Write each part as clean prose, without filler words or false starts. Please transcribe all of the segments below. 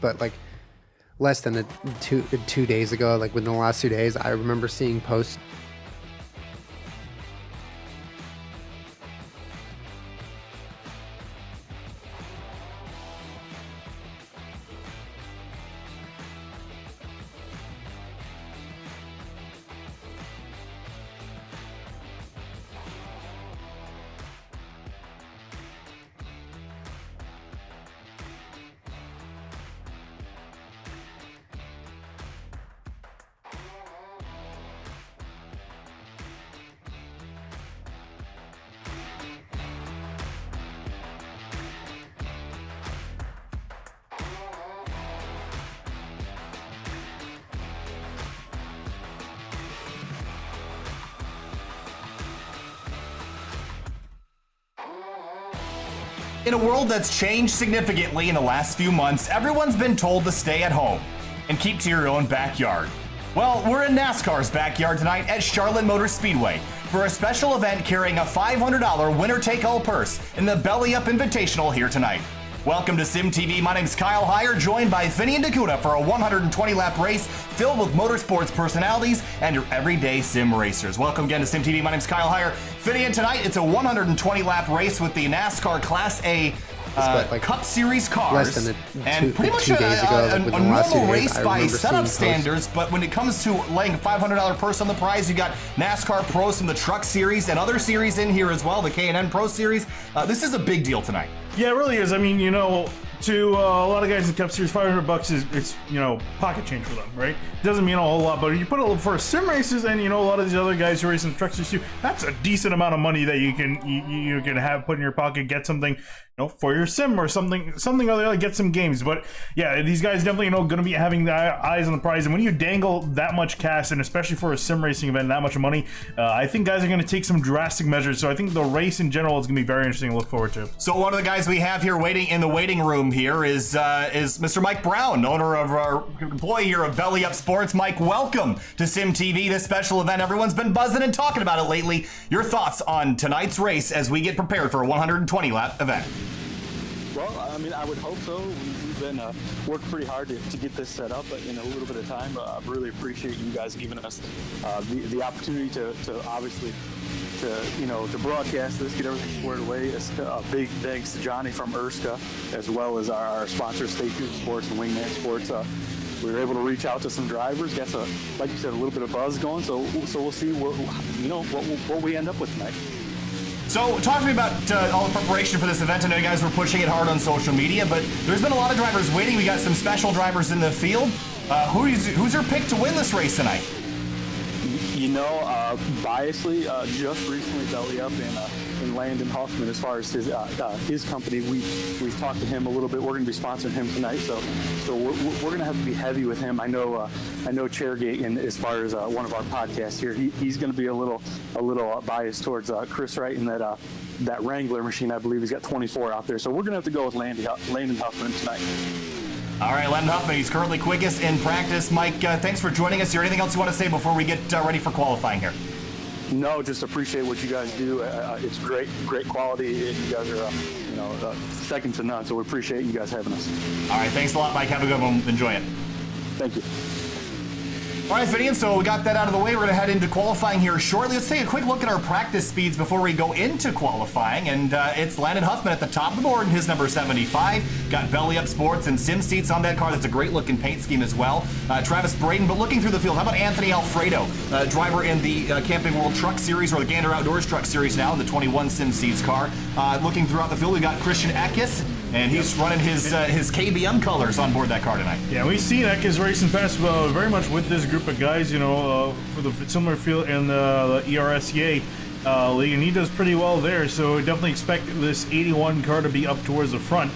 But like less than two days ago, like within the last 2 days, I remember seeing posts. In a world that's changed significantly in the last few months, everyone's been told to stay at home and keep to your own backyard. Well, we're in NASCAR's backyard tonight at Charlotte Motor Speedway for a special event carrying a $500 winner-take-all purse in the Belly Up Invitational here tonight. Welcome to Sim TV. My name's Kyle Heyer, joined by Finney and Dakota for a 120-lap race filled with motorsports personalities and your everyday sim racers. Welcome again to Sim TV. My name's Kyle Heyer. Finney, and tonight it's a 120-lap race with the NASCAR Class A Cup Series cars, pretty much a normal race by setup standards, but when it comes to laying a $500 purse on the prize, you got NASCAR Pros from the Truck Series and other series in here as well, the K&N Pro Series. This is a big deal tonight. Yeah, it really is. I mean, you know, to a lot of guys in the Cup Series, $500 is, it's, you know, pocket change for them, right? It doesn't mean a whole lot, but you put it for sim races, and you know, a lot of these other guys who race in Truck Series too, that's a decent amount of money that you can have put in your pocket, get something, you know, for your sim or something other, like get some games. But yeah, these guys definitely, you know, going to be having the eyes on the prize, and when you dangle that much cash, and especially for a sim racing event, that much money, I think guys are going to take some drastic measures. So I think the race in general is going to be very interesting to look forward to. So one of the guys we have here waiting in the waiting room here is Mr. Mike Brown, owner of our employee here of Belly Up Sports. Mike, welcome to Sim TV, this special event. Everyone's been buzzing and talking about it lately. Your thoughts on tonight's race as we get prepared for a 120-lap event? Well, I mean, I would hope so. We've been working pretty hard to get this set up in a little bit of time. I really appreciate you guys giving us the opportunity to obviously to broadcast this, get everything squared away. A big thanks to Johnny from Erska, as well as our sponsors, Stay Tuned Sports and Wingman Sports. We were able to reach out to some drivers, get like you said, a little bit of buzz going. So we'll see what we end up with tonight. So talk to me about all the preparation for this event. I know you guys were pushing it hard on social media, but there's been a lot of drivers waiting. We got some special drivers in the field. Who's your pick to win this race tonight? You know, biasly, just recently Belly Up in Landon Huffman, as far as his company, we've talked to him a little bit. We're going to be sponsoring him tonight, so we're going to have to be heavy with him. I know Chairgate, and as far as one of our podcasts here, he's going to be a little biased towards Chris Wright and that Wrangler machine. I believe he's got 24 out there, so we're going to have to go with Landon Huffman tonight. All right, Landon Huffman, he's currently quickest in practice. Mike, thanks for joining us. Is there anything else you want to say before we get ready for qualifying here? No, just appreciate what you guys do. It's great quality. You guys are, second to none, so we appreciate you guys having us. All right, thanks a lot, Mike. Have a good one. Enjoy it. Thank you. All right, Finney, so we got that out of the way. We're going to head into qualifying here shortly. Let's take a quick look at our practice speeds before we go into qualifying. And it's Landon Huffman at the top of the board in his number 75. Got Belly Up Sports and Sim Seats on that car. That's a great looking paint scheme as well. Travis Braden, but looking through the field, how about Anthony Alfredo, driver in the Camping World Truck Series, or the Gander Outdoors Truck Series now, in the 21 Sim Seats car. Looking throughout the field, we got Christian Eckes, and he's running his KBM colors on board that car tonight. Yeah, we've seen Eckes racing past very much with this group of guys, you know, for the similar field in the ERSEA league, and he does pretty well there. So definitely expect this 81 car to be up towards the front.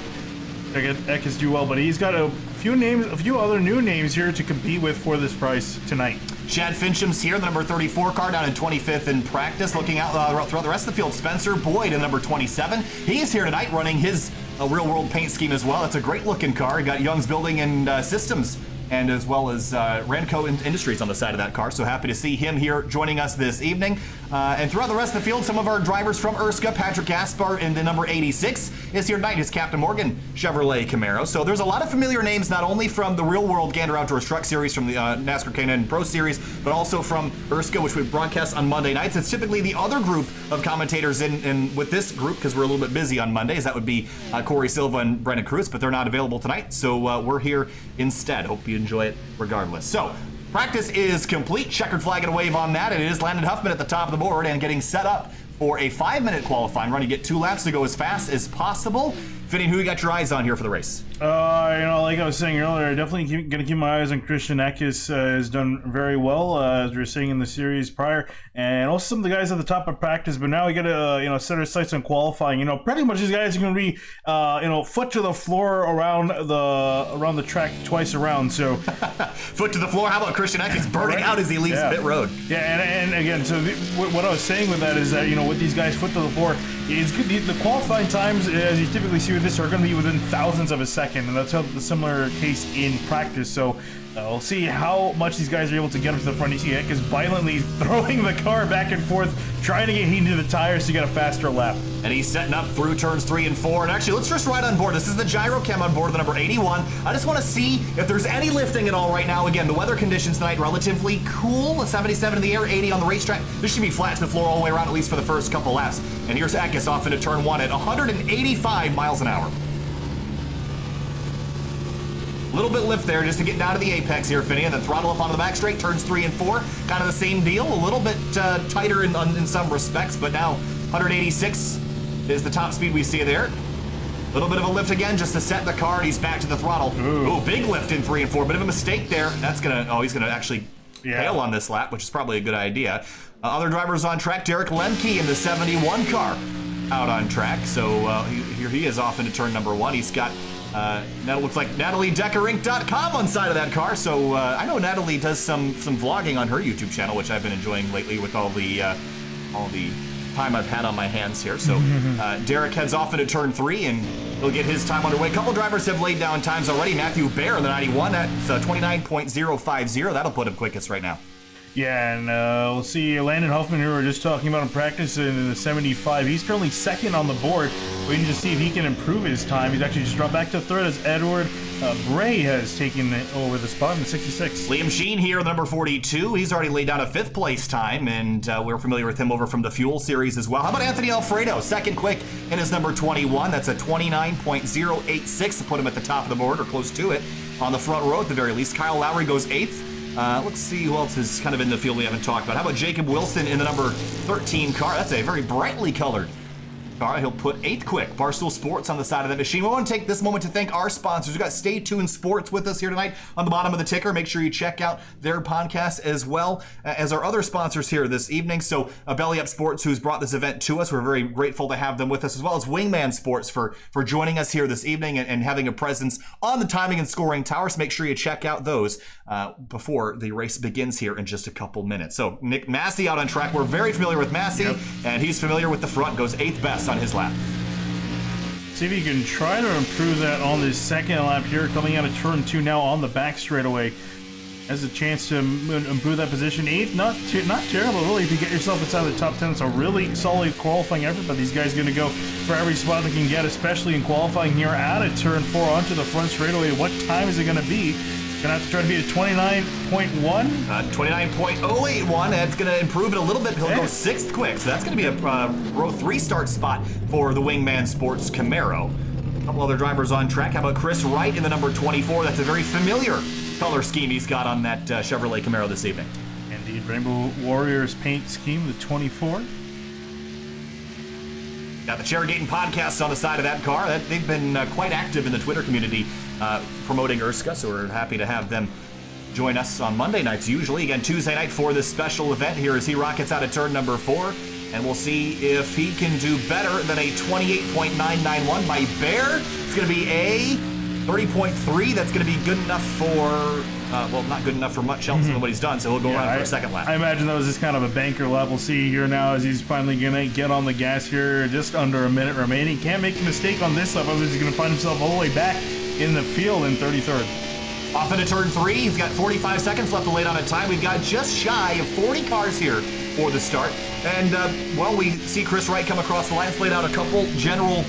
Eckes do well, but he's got a few other new names here to compete with for this prize tonight. Chad Finchum's here, the number 34 car, down in 25th in practice. Looking out throughout the rest of the field, Spencer Boyd in number 27. He's here tonight running his real world paint scheme as well. It's a great looking car. He got Young's Building and Systems, and as well as Ranco Industries on the side of that car. So happy to see him here joining us this evening. And throughout the rest of the field, some of our drivers from Erska, Patrick Gaspar in the number 86 is here tonight. His Captain Morgan Chevrolet Camaro. So there's a lot of familiar names, not only from the real world Gander Outdoors Truck Series, from the NASCAR K&N Pro Series, but also from Erska, which we broadcast on Monday nights. It's typically the other group of commentators in with this group, because we're a little bit busy on Mondays. That would be Corey Silva and Brendan Cruz, but they're not available tonight. So we're here instead. Hope you enjoy it regardless. So practice is complete. Checkered flag and a wave on that. And it is Landon Huffman at the top of the board and getting set up for a 5-minute qualifying run. You get 2 laps to go as fast as possible. Fitting, who you got your eyes on here for the race? Like I was saying earlier, definitely going to keep my eyes on Christian Eckes. Has done very well, as we were saying in the series prior, and also some of the guys at the top of practice. But now we got to set our sights on qualifying. Pretty much these guys are going to be foot to the floor around the track twice around. So foot to the floor. How about Christian Eckes burning out as he leaves pit road? Yeah, and again, so what I was saying with that is that with these guys foot to the floor, it's good. The qualifying times, as you typically see with this, are going to be within thousandths of a second, and that's how the similar case in practice. So we'll see how much these guys are able to get up to the front. You see Eckes violently throwing the car back and forth, trying to get heat into the tires to get a faster lap. And he's setting up through turns 3 and 4. And actually, let's just ride on board. This is the gyro cam on board, the number 81. I just want to see if there's any lifting at all right now. Again, the weather conditions tonight relatively cool. 77 in the air, 80 on the racetrack. This should be flat to the floor all the way around, at least for the first couple laps. And here's Eckes off into turn 1 at 185 miles an hour. A little bit lift there just to get down to the apex here, Finney, and then throttle up onto the back straight, turns 3 and 4. Kind of the same deal, a little bit tighter in some respects, but now 186 is the top speed we see there. A little bit of a lift again just to set the car, and he's back to the throttle. Ooh, big lift in 3 and 4. Bit of a mistake there. That's gonna, he's gonna actually fail on this lap, which is probably a good idea. Other drivers on track, Derek Lemke in the 71 car out on track. So here he is off into turn number 1. He's got now it looks like NatalieDeckerInc.com on side of that car. So I know Natalie does some vlogging on her YouTube channel, which I've been enjoying lately with all the time I've had on my hands here. So Derek heads off into turn 3 and he'll get his time underway. A couple drivers have laid down times already. Matthew Baer in the 91, that's 29.050. That'll put him quickest right now. Yeah, and we'll see Landon Huffman, who we were just talking about in practice, in the 75. He's currently second on the board, waiting to see if he can improve his time. He's actually just dropped back to third as Edward Bray has taken over the spot in the 66. Liam Sheen here, the number 42. He's already laid down a 5th place time, and we're familiar with him over from the Fuel Series as well. How about Anthony Alfredo, second quick in his number 21. That's a 29.086 to put him at the top of the board, or close to it, on the front row at the very least. Kyle Lowry goes 8th. Let's see who else is kind of in the field we haven't talked about. How about Jacob Wilson in the number 13 car? That's a very brightly colored car. He'll put 8th quick. Barstool Sports on the side of the machine. We want to take this moment to thank our sponsors. We've got Stay Tuned Sports with us here tonight on the bottom of the ticker. Make sure you check out their podcast as well as our other sponsors here this evening. So Belly Up Sports, who's brought this event to us. We're very grateful to have them with us, as well as Wingman Sports for joining us here this evening and having a presence on the timing and scoring tower. So make sure you check out those before the race begins here in just a couple minutes. So Nick Massey out on track. We're very familiar with Massey, and he's familiar with the front. Goes 8th best on his lap. See if you can try to improve that on this second lap here, coming out of turn 2 now on the back straightaway. Has a chance to improve that position. 8th, not terrible really if you get yourself inside the top 10. It's a really solid qualifying effort, but these guys are going to go for every spot they can get, especially in qualifying here out of turn 4 onto the front straightaway. What time is it going to be? Gonna have to try to beat a 29.1? 29.081. That's gonna improve it a little bit. He'll go 6th quick. So that's gonna be a row 3 start spot for the Wingman Sports Camaro. A couple other drivers on track. How about Chris Wright in the number 24? That's a very familiar color scheme he's got on that Chevrolet Camaro this evening. Indeed, Rainbow Warriors paint scheme, the 24. Got the Chairgating podcast on the side of that car. They've been quite active in the Twitter community promoting Erska, so we're happy to have them join us on Monday nights usually. Again, Tuesday night for this special event here as he rockets out of turn number 4. And we'll see if he can do better than a 28.991 by Bear. It's going to be a 30.3. That's going to be good enough for... well, not good enough for much else than what he's done, so he'll go around for a second lap. I imagine that was just kind of a banker lap. We'll see here now as he's finally going to get on the gas here. Just under a minute remaining. Can't make a mistake on this lap. Otherwise, he's going to find himself all the way back in the field in 33rd. Off into turn 3. He's got 45 seconds left to lay down a time. We've got just shy of 40 cars here for the start. And, well, we see Chris Wright come across the line. It's laid out a couple general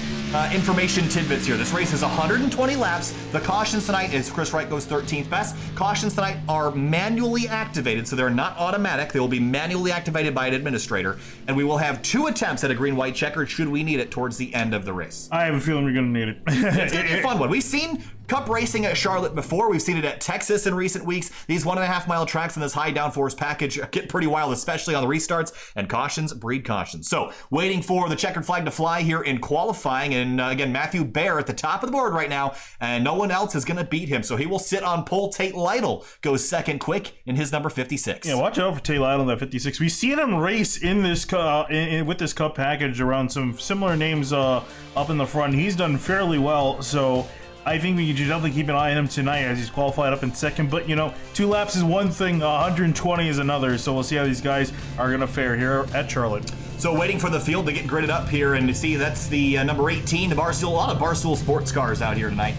information tidbits here. This race is 120 laps. The cautions tonight, as Chris Wright goes 13th best, cautions tonight are manually activated, so they're not automatic. They will be manually activated by an administrator, and we will have 2 attempts at a green-white checker should we need it towards the end of the race. I have a feeling we're going to need it. It's going to be a fun one. We've seen Cup racing at Charlotte before. We've seen it at Texas in recent weeks. These 1.5 mile tracks in this high downforce package get pretty wild, especially on the restarts, and cautions breed cautions. So waiting for the checkered flag to fly here in qualifying, and again, Matthew Baer at the top of the board right now, and no one else is going to beat him, so he will sit on pole. Tate Lytle goes second quick in his number 56. Yeah, watch out for Tate Lytle in that 56. We've seen him race in this with this Cup package around some similar names up in the front. He's done fairly well, so I think we can definitely keep an eye on him tonight as he's qualified up in second. But, you know, 2 laps is one thing, 120 is another. So we'll see how these guys are going to fare here at Charlotte. So waiting for the field to get gridded up here, and to see that's the number 18, the Barstool. A lot of Barstool sports cars out here tonight.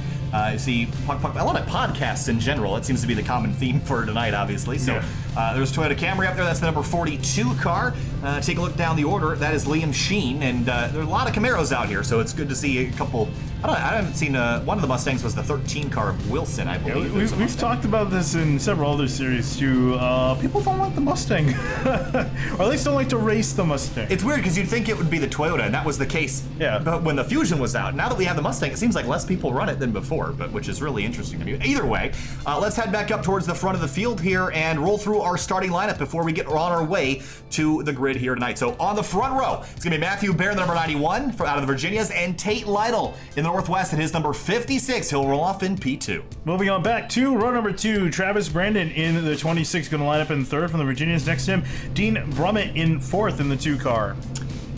You see a lot of podcasts in general. That seems to be the common theme for tonight, obviously. So there's Toyota Camry up there. That's the number 42 car. Take a look down the order. That is Liam Sheen, and there are a lot of Camaros out here. So it's good to see a couple. I haven't seen one of the Mustangs was the 13 car of Wilson, I believe. We've talked about this in several other series too. People don't like the Mustang, or at least don't like to race the Mustang. It's weird because you'd think it would be the Toyota, and that was the case. But when the Fusion was out, now that we have the Mustang, it seems like less people run it than before, but which is really interesting to me. Either way, let's head back up towards the front of the field here and roll through our starting lineup before we get on our way to the grid here tonight. So on the front row, it's gonna be Matthew Baer, the number 91 out of the Virginias, and Tate Lytle in the Northwest at his number 56. He'll roll off in P2. Moving on back to row number 2, Travis Brandon in the 26, going to line up in 3rd from the Virginians. Next to him, Dean Brummett in 4th in the 2 car.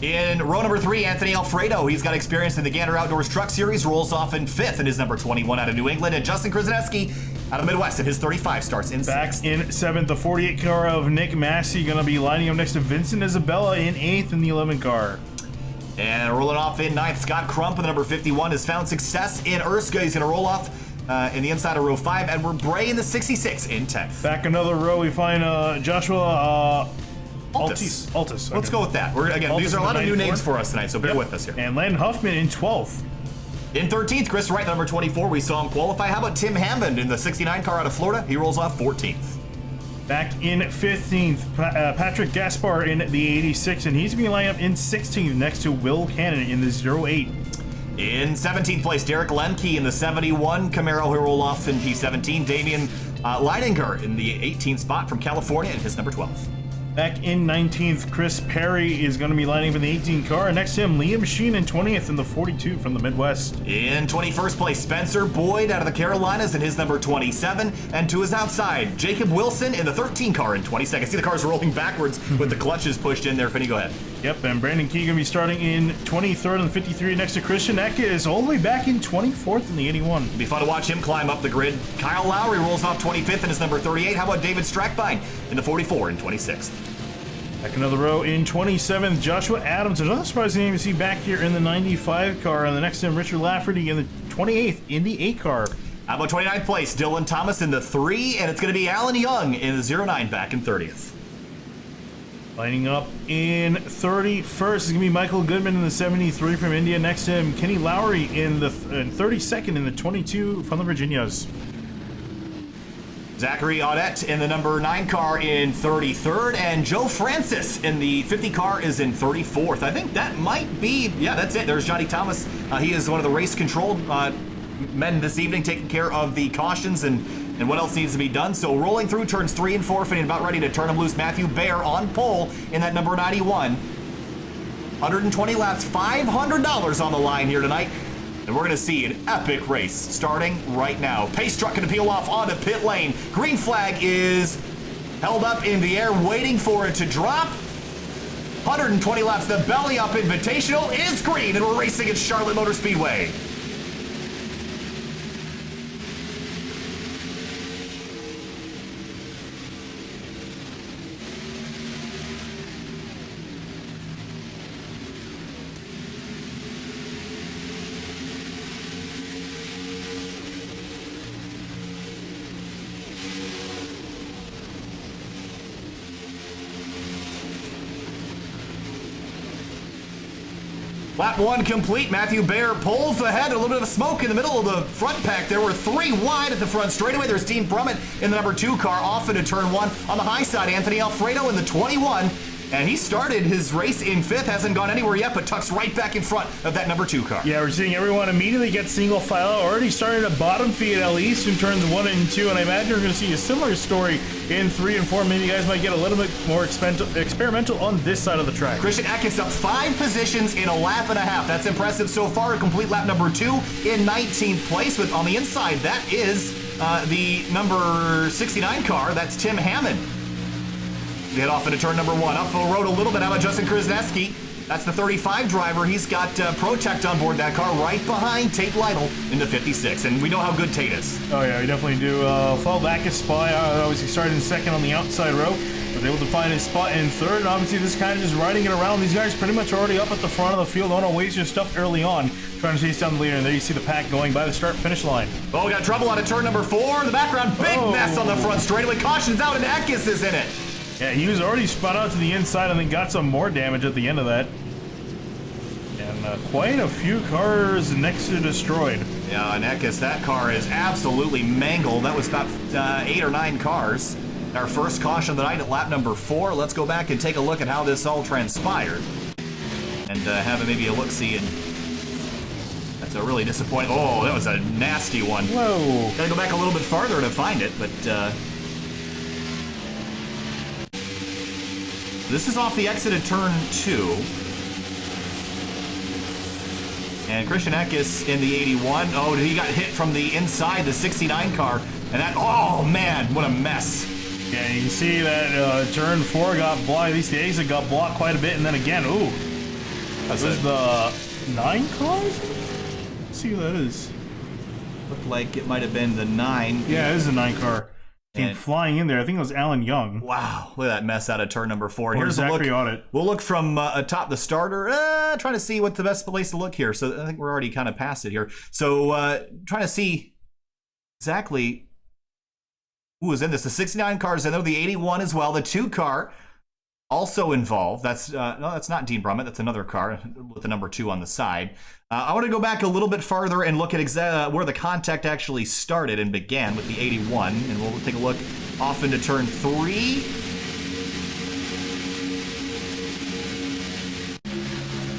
In row number 3, Anthony Alfredo. He's got experience in the Gander Outdoors Truck Series, rolls off in 5th in his number 21 out of New England. And Justin Krasniewski out of the Midwest at his 35 starts in 6th. Back in 7th, the 48 car of Nick Massey, going to be lining up next to Vincent Isabella in 8th in the 11 car. And rolling off in 9th, Scott Crump, the number 51, has found success in Erskine. He's going to roll off in the inside of row 5. Edward Bray in the 66 in 10th. Back another row, we find Joshua Altis. Okay. Let's go with that. These are a lot of new names for us tonight, so bear with us here. And Landon Huffman in 12th. In 13th, Chris Wright, number 24. We saw him qualify. How about Tim Hammond in the 69 car out of Florida? He rolls off 14th. Back in 15th, Patrick Gaspar in the 86, and he's going to line up in 16th next to Will Cannon in the 08. In 17th place, Derek Lemke in the 71 Camaro, who roll off in P17. Damian Leininger in the 18th spot from California in his number 12. Back in 19th, Chris Perry is going to be lining up in the 18 car. Next to him, Liam Sheen in 20th in the 42 from the Midwest. In 21st place, Spencer Boyd out of the Carolinas in his number 27. And to his outside, Jacob Wilson in the 13 car in 22nd. See the cars rolling backwards with the clutches pushed in there. Finny, go ahead. Yep, and Brandon Key going to be starting in 23rd and 53 next to Christian Eckes, all the way back in 24th in the 81. It'll be fun to watch him climb up the grid. Kyle Lowry rolls off 25th in his number 38. How about David Strackbine in the 44 and 26th? Back another row in 27th, Joshua Adams. Another surprising name to see back here in the 95 car. And the next to him, Richard Lafferty in the 28th in the 8 car. How about 29th place, Dylan Thomas in the 3, and it's going to be Alan Young in the 09 back in 30th. Lining up in 31st is going to be Michael Goodman in the 73 from India. Next to him, Kenny Lowry in the 32nd in the 22 from the Virginias. Zachary Audette in the number 9 car in 33rd, and Joe Francis in the 50 car is in 34th. I think that might be, that's it. There's Johnny Thomas. He is one of the race controlled men this evening, taking care of the cautions and what else needs to be done. So rolling through turns 3 and 4, and about ready to turn them loose. Matthew Baer on pole in that number 91. 120 laps, $500 on the line here tonight. And we're going to see an epic race starting right now. Pace truck going to peel off onto pit lane. Green flag is held up in the air, waiting for it to drop. 120 laps, the Belly Up Invitational is green, and we're racing at Charlotte Motor Speedway. Lap 1 complete. Matthew Baer pulls ahead. A little bit of smoke in the middle of the front pack. There were 3 wide at the front straightaway. There's Dean Brummett in the number 2 car off into turn 1. On the high side, Anthony Alfredo in the 21. And he started his race in 5th. Hasn't gone anywhere yet, but tucks right back in front of that number 2 car. Yeah, we're seeing everyone immediately get single file out. Already started a bottom feed at least in turns 1 and 2. And I imagine we're going to see a similar story in 3 and 4. Maybe you guys might get a little bit more experimental on this side of the track. Christian Eckes up 5 positions in a lap and a half. That's impressive so far. A complete lap number 2 in 19th place. With on the inside, that is the number 69 car. That's Tim Hammond. They head off into turn number 1. Up the road a little bit. How about Justin Krasniewski? That's the 35 driver. He's got Protect on board that car right behind Tate Lytle in the 56. And we know how good Tate is. Oh, yeah, we definitely do. Fall back a spot. Obviously started in 2nd on the outside row. But able to find his spot in third, and obviously this kind of just riding it around. These guys pretty much already up at the front of the field. Don't want to waste your stuff early on, trying to chase down the leader, and there you see the pack going by the start-finish line. Oh, we got trouble out of turn number 4 in the background. Big mess on the front straightaway. Caution's out, and Eckes is in it. Yeah, he was already spun out to the inside and then got some more damage at the end of that. And quite a few cars next to destroyed. Yeah, and Eckes, that car is absolutely mangled. That was about 8 or 9 cars. Our first caution of the night at lap number 4. Let's go back and take a look at how this all transpired. And have maybe a look-see. And that's a really disappointing... Oh, that was a nasty one. Whoa. Gotta go back a little bit farther to find it, but... This is off the exit of turn 2. And Christian Eckes in the 81. Oh, he got hit from the inside, the 69 car. And that, oh man, what a mess. Yeah, you can see that turn 4 got blocked. At least the exit got blocked quite a bit. And then again, ooh. This is the 9 car? Let's see who that is. Looked like it might have been the 9. Yeah, it is the 9 car. Came flying in there. I think it was Alan Young. Wow, look at that mess out of turn number 4. And Or here's a Zachary look. on it. We'll look from atop the starter, trying to see what's the best place to look here. So I think we're already kind of past it here. So trying to see exactly who was in this. The 69 car is in there, the 81 as well, the 2 car also involved. That's no, that's not Dean Brummett. That's another car with the number 2 on the side. I want to go back a little bit farther and look at where the contact actually started and began with the 81, and we'll take a look off into turn 3.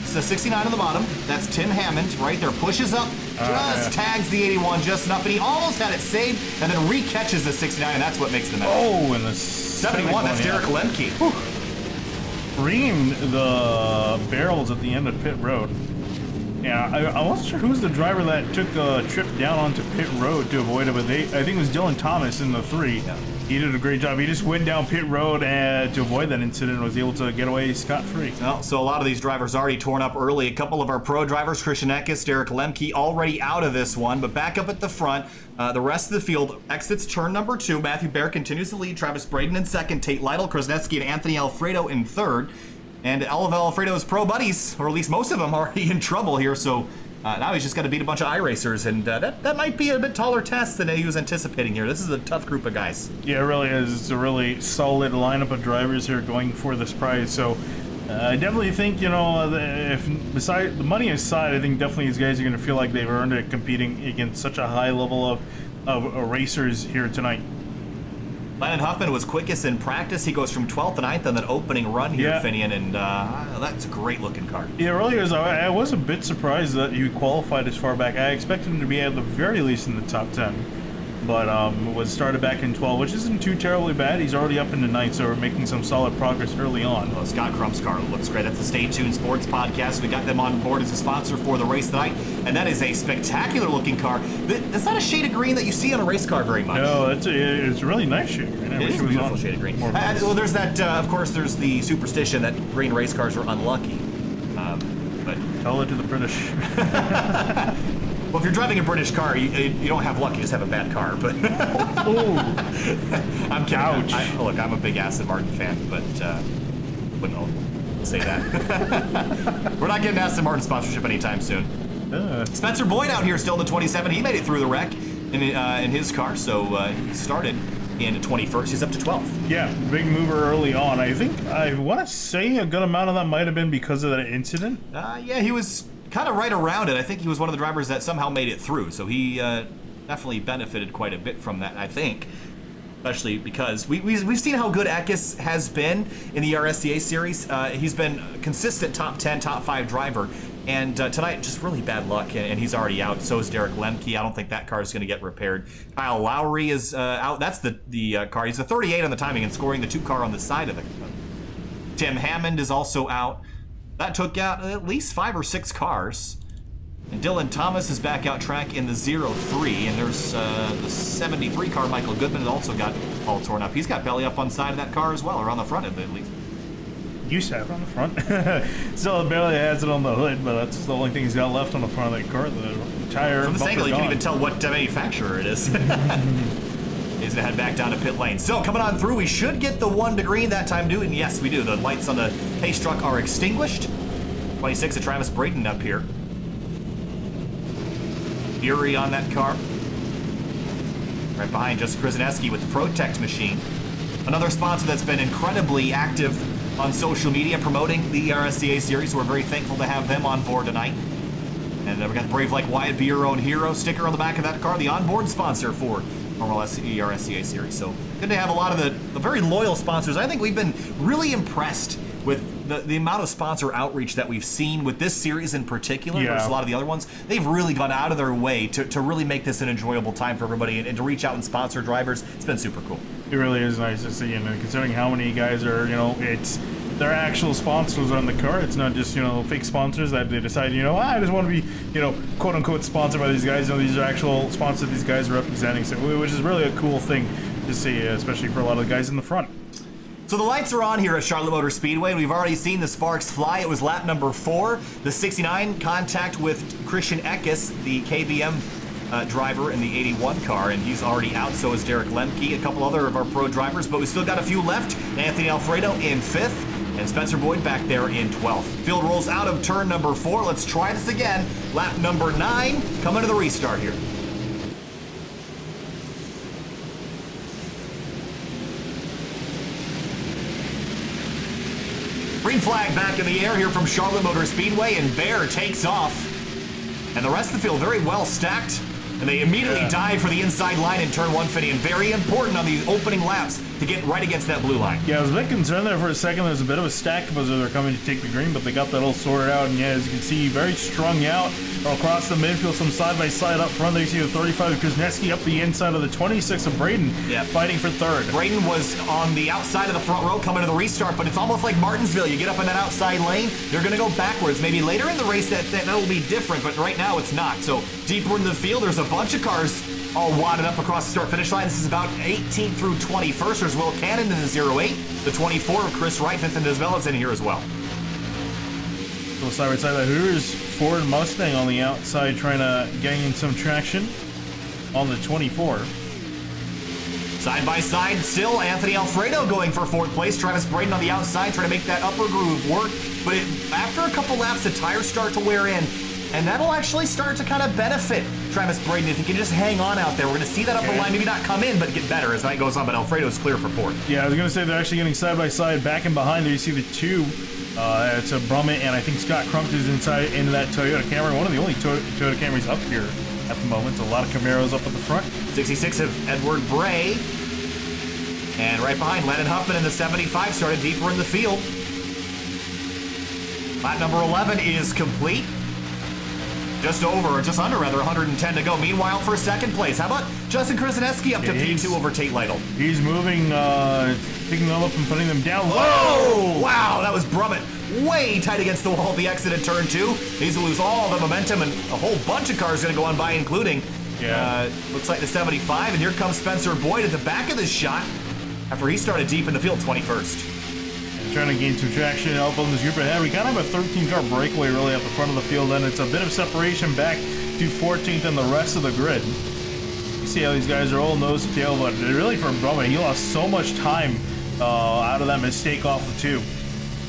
So 69 on the bottom. That's Tim Hammond right there. Pushes up, just tags the 81 just enough, and he almost had it saved, and then re-catches the 69, and that's what makes the mess. Oh, and the 71, that's Derek Lemke. Reamed the barrels at the end of pit road. Yeah, I wasn't sure who's the driver that took a trip down onto pit road to avoid it, but I think it was Dylan Thomas in the 3. Yeah. He did a great job. He just went down pit road to avoid that incident and was able to get away scot-free. Well, so a lot of these drivers already torn up early. A couple of our pro drivers, Christian Eckes, Derek Lemke, already out of this one, but back up at the front. The rest of the field exits turn number 2. Matthew Bear continues to lead. Travis Braden in second. Tate Lytle, Krasnetsky, and Anthony Alfredo in third. And all of Alfredo's pro buddies, or at least most of them, are already in trouble here. So now he's just got to beat a bunch of iRacers, and that might be a bit taller test than he was anticipating here. This is a tough group of guys. Yeah, it really is. It's a really solid lineup of drivers here going for this prize. So I definitely think, you know, if beside the money aside, I think definitely these guys are going to feel like they've earned it competing against such a high level of racers here tonight. Landon Huffman was quickest in practice. He goes from 12th to 9th on that opening run here, Finian, and that's a great-looking car. Yeah, it really is. I was a bit surprised that he qualified as far back. I expected him to be at the very least in the top 10, but was started back in 12, which isn't too terribly bad. He's already up in the 9th, so we're making some solid progress early on. Well, Scott Crump's car looks great. That's the Stay Tuned Sports Podcast. We got them on board as a sponsor for the race tonight, and that is a spectacular-looking car. It's not a shade of green that you see on a race car very much. No, it's a really nice shade of green. It is a beautiful shade of green. Well, there's that, of course, there's the superstition that green race cars are unlucky. But tell it to the British. Well, if you're driving a British car, you don't have luck, you just have a bad car. But I'm kidding. Ouch. Look, I'm a big Aston Martin fan, but wouldn't say that. We're not getting Aston Martin sponsorship anytime soon. Spencer Boyd out here still in the 27. He made it through the wreck in his car, so he started in 21st. He's up to 12th. Yeah, big mover early on. I want to say a good amount of that might have been because of that incident. Yeah, he was kind of right around it. I think he was one of the drivers that somehow made it through, so he definitely benefited quite a bit from that, I think. Especially because we've seen how good Eckes has been in the RSCA series. He's been a consistent top 10, top 5 driver. And tonight, just really bad luck, and he's already out. So is Derek Lemke. I don't think that car is going to get repaired. Kyle Lowry is out. That's the car. He's the 38 on the timing and scoring the 2 car on the side of the car. Tim Hammond is also out. That took out at least 5 or 6 cars. And Dylan Thomas is back out track in the 03. And there's the 73 car. Michael Goodman has also got all torn up. He's got belly up on the side of that car as well, or on the front of it at least. Used to have it on the front. Still barely has it on the hood, but that's the only thing he's got left on the front of that car. The tire. From this angle, you can even tell what manufacturer it is. He's gonna head back down to pit lane. So coming on through, we should get the 1 to green that time, do, and yes, we do. The lights on the pace truck are extinguished. 26 of Travis Braden up here. Fury on that car. Right behind Justin Krzyzewski with the Protect machine. Another sponsor that's been incredibly active on social media promoting the ERSCA series. We're very thankful to have them on board tonight. And we got the Brave Like Wyatt, Be Your Own Hero sticker on the back of that car, the onboard sponsor for normal ERSCA series. So good to have a lot of the very loyal sponsors. I think we've been really impressed with the amount of sponsor outreach that we've seen with this series in particular versus a lot of the other ones. They've really gone out of their way to really make this an enjoyable time for everybody and to reach out and sponsor drivers. It's been super cool. It really is nice to see, and considering how many guys are, it's their actual sponsors on the car. It's not just, fake sponsors that they decide, I just want to be, quote unquote sponsored by these guys. These are actual sponsors these guys are representing, so which is really a cool thing to see, especially for a lot of the guys in the front. So the lights are on here at Charlotte Motor Speedway, and we've already seen the sparks fly. It was lap number 4. The 69 contact with Christian Eckes, the KBM driver in the 81 car, and he's already out. So is Derek Lemke, a couple other of our pro drivers, but we still got a few left. Anthony Alfredo in 5th, and Spencer Boyd back there in 12th. Field rolls out of turn number 4. Let's try this again. Lap number 9, coming to the restart here. Green flag back in the air here from Charlotte Motor Speedway, and Bear takes off. And the rest of the field very well stacked. And they immediately dive for the inside line in turn 150. And very important on these opening laps to get right against that blue line. Yeah, I was a bit concerned there for a second. There's a bit of a stack because they're coming to take the green, but they got that all sorted out. And yeah, as you can see, very strung out across the midfield, some side-by-side up front. There you see the 35 of Krzyzewski up the inside of the 26 of Braden, fighting for 3rd. Braden was on the outside of the front row coming to the restart, but it's almost like Martinsville. You get up in that outside lane, you're going to go backwards. Maybe later in the race that'll be different, but right now it's not. So deeper in the field, there's a bunch of cars all wadded up across the start-finish line. This is about 18th through 21st. There's Will Cannon in the 08. The 24 of Chris Wright, Vincent Isabella is in here as well. So side by side, that Hooters Ford Mustang on the outside trying to gain some traction on the 24. Side by side still, Anthony Alfredo going for 4th place. Travis Braden on the outside trying to make that upper groove work. But after a couple laps, the tires start to wear in. And that'll actually start to kind of benefit Travis Braden if he can just hang on out there. We're going to see that upper line maybe not come in, but get better as night goes on. But Alfredo's clear for 4th. Yeah, I was going to say they're actually getting side by side, back and behind. There you see the 2. It's a Brummett, and I think Scott Crump is inside into that Toyota Camry. One of the only Toyota Camrys up here at the moment. So a lot of Camaros up at the front. 66 of Edward Bray. And right behind, Landon Huffman in the 75 started deeper in the field. Lap number 11 is complete. Just under 110 to go. Meanwhile, for 2nd place, how about Justin Krzyzewski up to P2 over Tate Lytle? He's moving, picking them up and putting them down. Whoa! Wow, that was Brummett way tight against the wall at the exit at turn 2. He's going to lose all the momentum, and a whole bunch of cars going to go on by, including, looks like the 75. And here comes Spencer Boyd at the back of this shot after he started deep in the field, 21st. Trying to gain some traction up on this group ahead. We kind of have a 13-car breakaway really at the front of the field, and it's a bit of separation back to 14th and the rest of the grid. You see how these guys are all nose to tail, but really for Brummett, he lost so much time out of that mistake off the 2.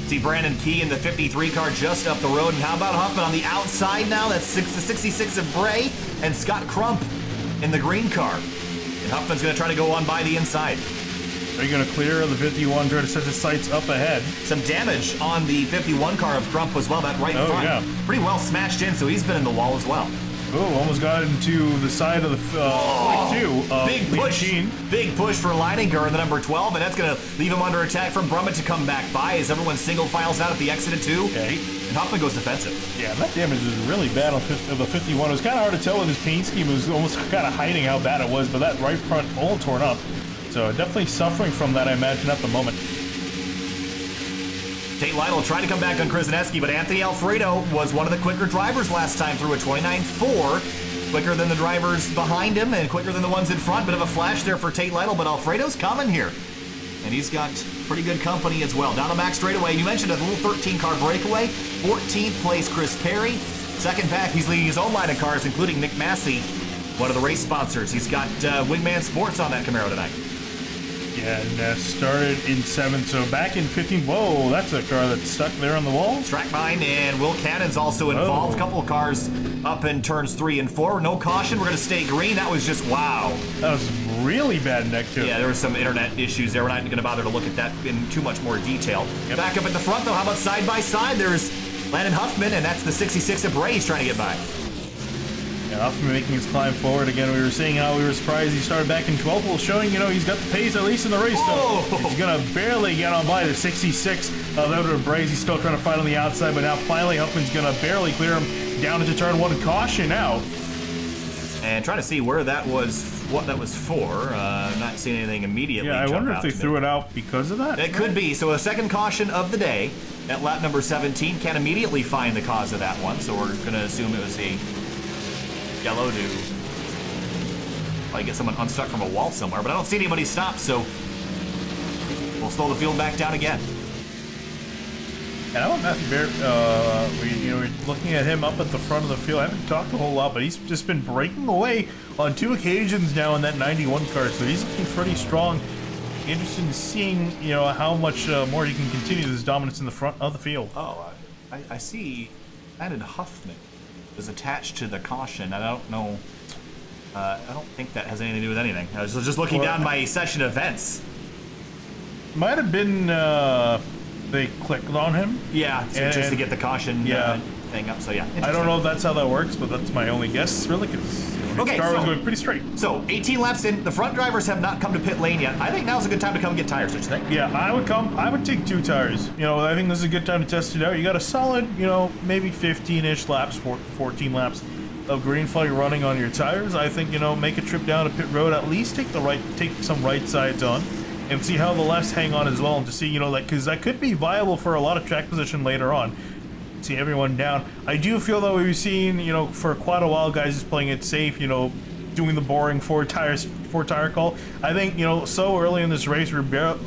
See Brandon Key in the 53 car just up the road, and how about Huffman on the outside now? That's the 66 of Bray, and Scott Crump in the green car. And Huffman's going to try to go on by the inside. Are you going to clear the 51, try to set his sights up ahead? Some damage on the 51 car of Crump as well, that right front. Yeah. Pretty well smashed in, so he's been in the wall as well. Oh, almost got into the side of the 42. Big push for Leininger in the number 12, and that's going to leave him under attack from Brummett to come back by as everyone single files out at the exit of 2. Okay. And Huffman goes defensive. Yeah, that damage was really bad on the 51. It was kind of hard to tell with his paint scheme. It was almost kind of hiding how bad it was, but that right front all torn up. So definitely suffering from that, I imagine, at the moment. Tate Lytle tried to come back on Krzyzewski, but Anthony Alfredo was one of the quicker drivers last time through a 29.4. Quicker than the drivers behind him and quicker than the ones in front. Bit of a flash there for Tate Lytle, but Alfredo's coming here. And he's got pretty good company as well. Down the back straightaway, you mentioned a little 13-car breakaway. 14th place, Chris Perry. Second back, he's leading his own line of cars, including Nick Massey. one of the race sponsors. He's got Wingman Sports on that Camaro tonight. Yeah, and started in 7th, so back in 15th. Whoa, that's a car that's stuck there on the wall. Trackmine and Will Cannon's also involved. A couple of cars up in turns 3 and 4. No caution. We're going to stay green. That was just wow. That was really bad neck too. Yeah, there were some internet issues there. We're not going to bother to look at that in too much more detail. Yep. Back up at the front, though, how about side by side? There's Landon Huffman, and that's the 66 of Braden trying to get by. Yeah, Huffman making his climb forward again. We were seeing how we were surprised he started back in 12th. Well, showing, he's got the pace at least in the race. Oh. So he's going to barely get on by the 66 of Outer Braze. He's still trying to fight on the outside, but now finally Huffman's going to barely clear him down into turn 1. Caution now. And trying to see where that was, what that was for. Not seeing anything immediately. Yeah, I wonder if they threw it it out because of that. It could be. So a second caution of the day at lap number 17. Can't immediately find the cause of that one, so we're going to assume it was a yellow to probably get someone unstuck from a wall somewhere, but I don't see anybody stop, so we'll slow the field back down again. And I want Matthew Bear, we're looking at him up at the front of the field. I haven't talked a whole lot, but he's just been breaking away on 2 occasions now in that 91 car, so he's looking pretty strong. Interested in seeing, how much more he can continue this dominance in the front of the field. Oh, I see Landon Huffman is attached to the caution. I don't know. I don't think that has anything to do with anything. I was just looking down my session events. Might have been they clicked on him. Yeah, so just to get the caution thing up. So yeah, I don't know if that's how that works, but that's my only guess, really, because his car was going pretty straight. So 18 laps in, the front drivers have not come to pit lane yet. I think now's a good time to come get tires, don't you think? Yeah, I would take 2 tires. I think this is a good time to test it out. You got a solid, maybe 15-ish laps, 14 laps of green flag running on your tires. I think, make a trip down to pit road, at least take some right sides on, and see how the lefts hang on as well, and to see, because that could be viable for a lot of track position later on. See everyone down. I do feel that we've seen, for quite a while, guys just playing it safe, doing the boring 4-tire call. I think, so early in this race, we're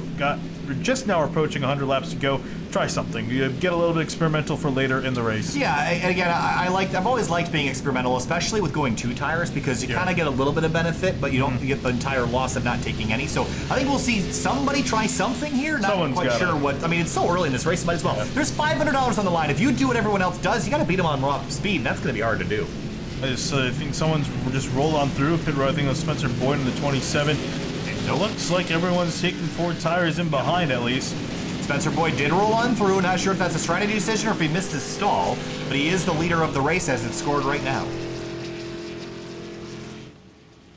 just now approaching 100 laps to go. Try something. You get a little bit experimental for later in the race. Yeah, and again, I've always liked being experimental, especially with going 2 tires, because you kind of get a little bit of benefit, but you don't get the entire loss of not taking any. So I think we'll see somebody try something here. Not quite sure what. I mean, it's so early in this race, might as well. Yeah. There's $500 on the line. If you do what everyone else does, you got to beat them on raw speed, and that's going to be hard to do. I think someone's just rolled on through pit road. I think it was Spencer Boyd in the 27. It looks like everyone's taking 4 tires in behind at least. Spencer Boyd did roll on through. Not sure if that's a strategy decision or if he missed his stall, but he is the leader of the race as it's scored right now.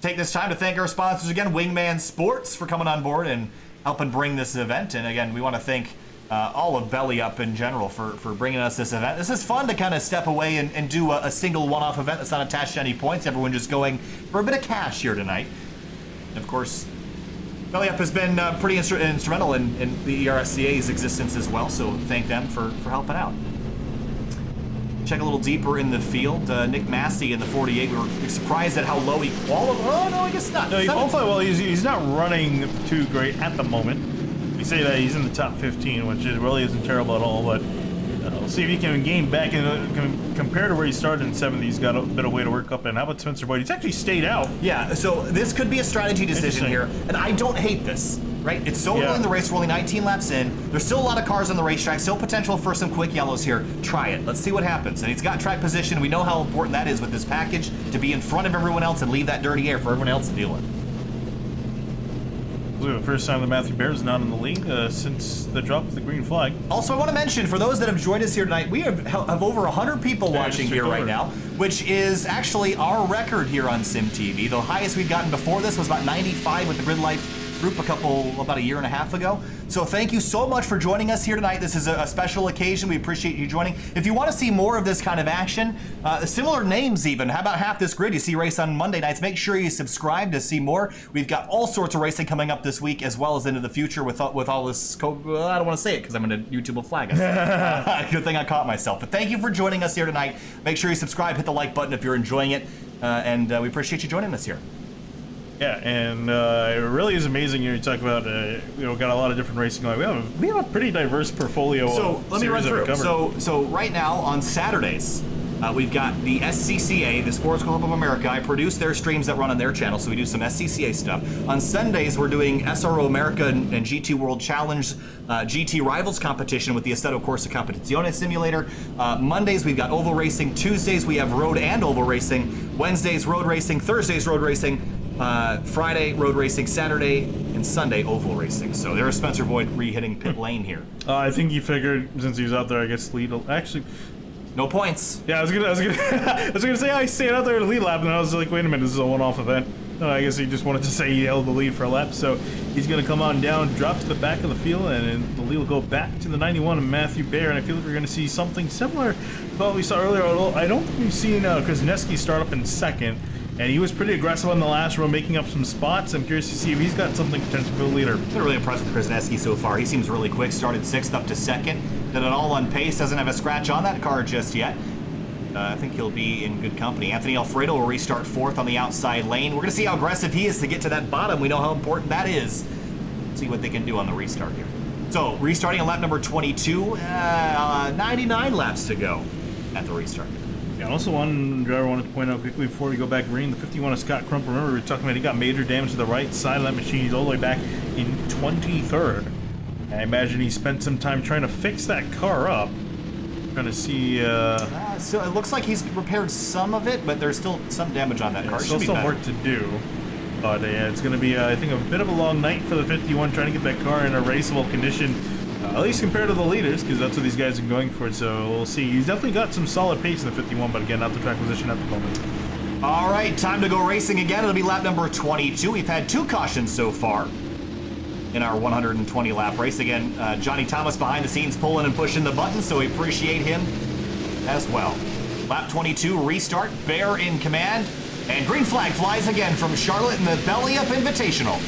Take this time to thank our sponsors again, Wingman Sports, for coming on board and helping bring this event. And again, we want to thank all of Belly Up in general for bringing us this event. This is fun to kind of step away and do a single one-off event that's not attached to any points. Everyone just going for a bit of cash here tonight. And of course, Belly Up has been pretty instrumental in the ERSCA's existence as well, so thank them for helping out. Check a little deeper in the field. Nick Massey in the 48. We were surprised at how low he qualified. Oh, no, I guess not. No, he qualified well. He's not running too great at the moment. We say that he's in the top 15, which really isn't terrible at all, but we'll see if he can gain back. And compared to where he started in 7th, he's got a bit of way to work up. And how about Spencer Boyd? He's actually stayed out. Yeah, so this could be a strategy decision here, and I don't hate this. Right? It's so early in the race, we're only 19 laps in. There's still a lot of cars on the racetrack, still potential for some quick yellows here. Try it. Let's see what happens. And he's got track position. We know how important that is with this package, to be in front of everyone else and leave that dirty air for everyone else to deal with. The first time that Matthew Bear is not in the league since the drop of the green flag. Also, I want to mention, for those that have joined us here tonight, we have over 100 people watching here right now, which is actually our record here on Sim TV. The highest we'd gotten before this was about 95 with the Grid Life group about a year and a half ago. So thank you so much for joining us here tonight. This is a special occasion. We appreciate you joining. If you want to see more of this kind of action, similar names even, how about half this grid you see race on Monday nights? Make sure you subscribe to see more. We've got all sorts of racing coming up this week as well as into the future with all this, I don't want to say it because I'm going to YouTube will flag us. Good thing I caught myself. But thank you for joining us here tonight. Make sure you subscribe, hit the like button if you're enjoying it, and we appreciate you joining us here. Yeah, and it really is amazing. You talk about, got a lot of different racing going. We have a pretty diverse portfolio. So let me run through. So right now on Saturdays, We've got the SCCA, the Sports Club of America. I produce their streams that run on their channel, so we do some SCCA stuff. On Sundays, we're doing SRO America and GT World Challenge GT Rivals competition with the Assetto Corsa Competizione Simulator. Mondays, we've got oval racing. Tuesdays, we have road and oval racing. Wednesdays, road racing. Thursdays, road racing. Friday, road racing. Saturday and Sunday, oval racing. So there's Spencer Boyd re-hitting pit lane here. I think he figured since he was out there, I guess lead. Actually, no points. yeah, I was gonna say I stayed out there to lead lap, and I was like, wait a minute, this is a one-off event. I guess he just wanted to say he held the lead for a lap, so he's gonna come on down, drop to the back of the field, and the lead will go back to the 91 of Matthew Baer. And I feel like we're gonna see something similar to what we saw earlier. Although I don't think we've seen Krasneski start up in second. And he was pretty aggressive on the last row, making up some spots. I'm curious to see if he's got something potential for the leader. Been really impressed with Krasneski so far. He seems really quick. Started 6th up to 2nd. Did it all on pace. Doesn't have a scratch on that car just yet. I think he'll be in good company. Anthony Alfredo will restart 4th on the outside lane. We're going to see how aggressive he is to get to that bottom. We know how important that is. Let's see what they can do on the restart here. So, restarting at lap number 22. 99 laps to go at the restart. Yeah, also one driver I wanted to point out quickly before we go back green, the 51 of Scott Crump. Remember, we were talking about he got major damage to the right side of that machine. He's all the way back in 23rd. I imagine he spent some time trying to fix that car up. Trying to see... So it looks like he's repaired some of it, but there's still some damage on that car. Still some work to do. But yeah, it's going to be, I think, a bit of a long night for the 51, trying to get that car in a raceable condition. At least compared to the leaders, because that's what these guys are going for. So we'll see. He's definitely got some solid pace in the 51, but again, not the track position at the moment. All right, time to go racing again. It'll be lap number 22. We've had 2 cautions so far in our 120 lap race. Again, Johnny Thomas behind the scenes pulling and pushing the button, so we appreciate him as well. Lap 22 restart, Baer in command, and green flag flies again from Charlotte in the belly Up Invitational.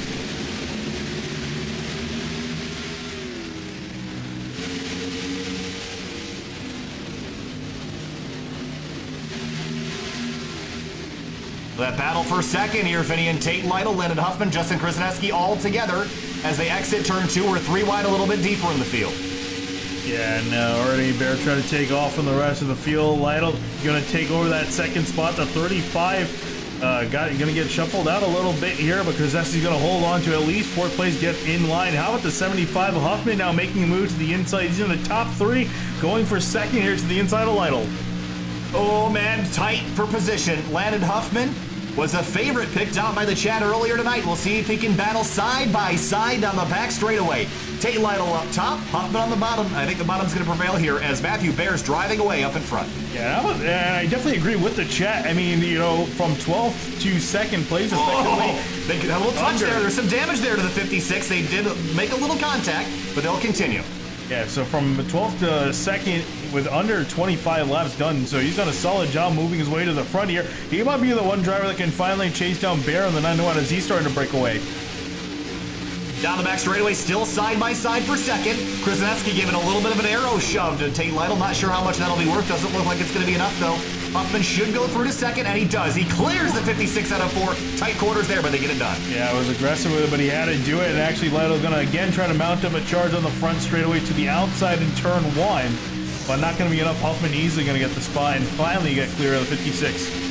That battle for second here, Finney and Tate Lytle, Landon Huffman, Justin Krasneski all together as they exit turn 2. We're 3 wide, a little bit deeper in the field. Yeah, no, already Baer trying to take off from the rest of the field. Lytle going to take over that second spot. The 35 going to get shuffled out a little bit here, but Krasneski's going to hold on to at least 4th place, get in line. How about the 75 of Huffman now making a move to the inside? He's in the top 3, going for second here to the inside of Lytle. Oh man, tight for position. Landon Huffman was a favorite picked out by the chat earlier tonight. We'll see if he can battle side by side down the back straightaway. Tate Lytle up top, Huffman on the bottom. I think the bottom's going to prevail here as Matthew Baer's driving away up in front. Yeah, I definitely agree with the chat. I mean, you know, from 12th to 2nd place, effectively. They could have a little touch there. There's some damage there to the 56. They did make a little contact, but they'll continue. Yeah, so from 12th to 2nd with under 25 laps done, so he's done a solid job moving his way to the front here. He might be the one driver that can finally chase down Baer on the 91 as he's starting to break away. Down the back straightaway, still side by side for second. Krasneski giving a little bit of an arrow shove to Tate Lytle. Not sure how much that'll be worth. Doesn't look like it's going to be enough, though. Huffman should go through to second, and he does. He clears the 56 out of 4. Tight quarters there, but they get it done. Yeah, it was aggressive with it, but he had to do it. And actually, Lytle's going to again try to mount up a charge on the front straightaway to the outside in turn 1. But not going to be enough. Huffman easily going to get the spot, and finally get clear of the 56.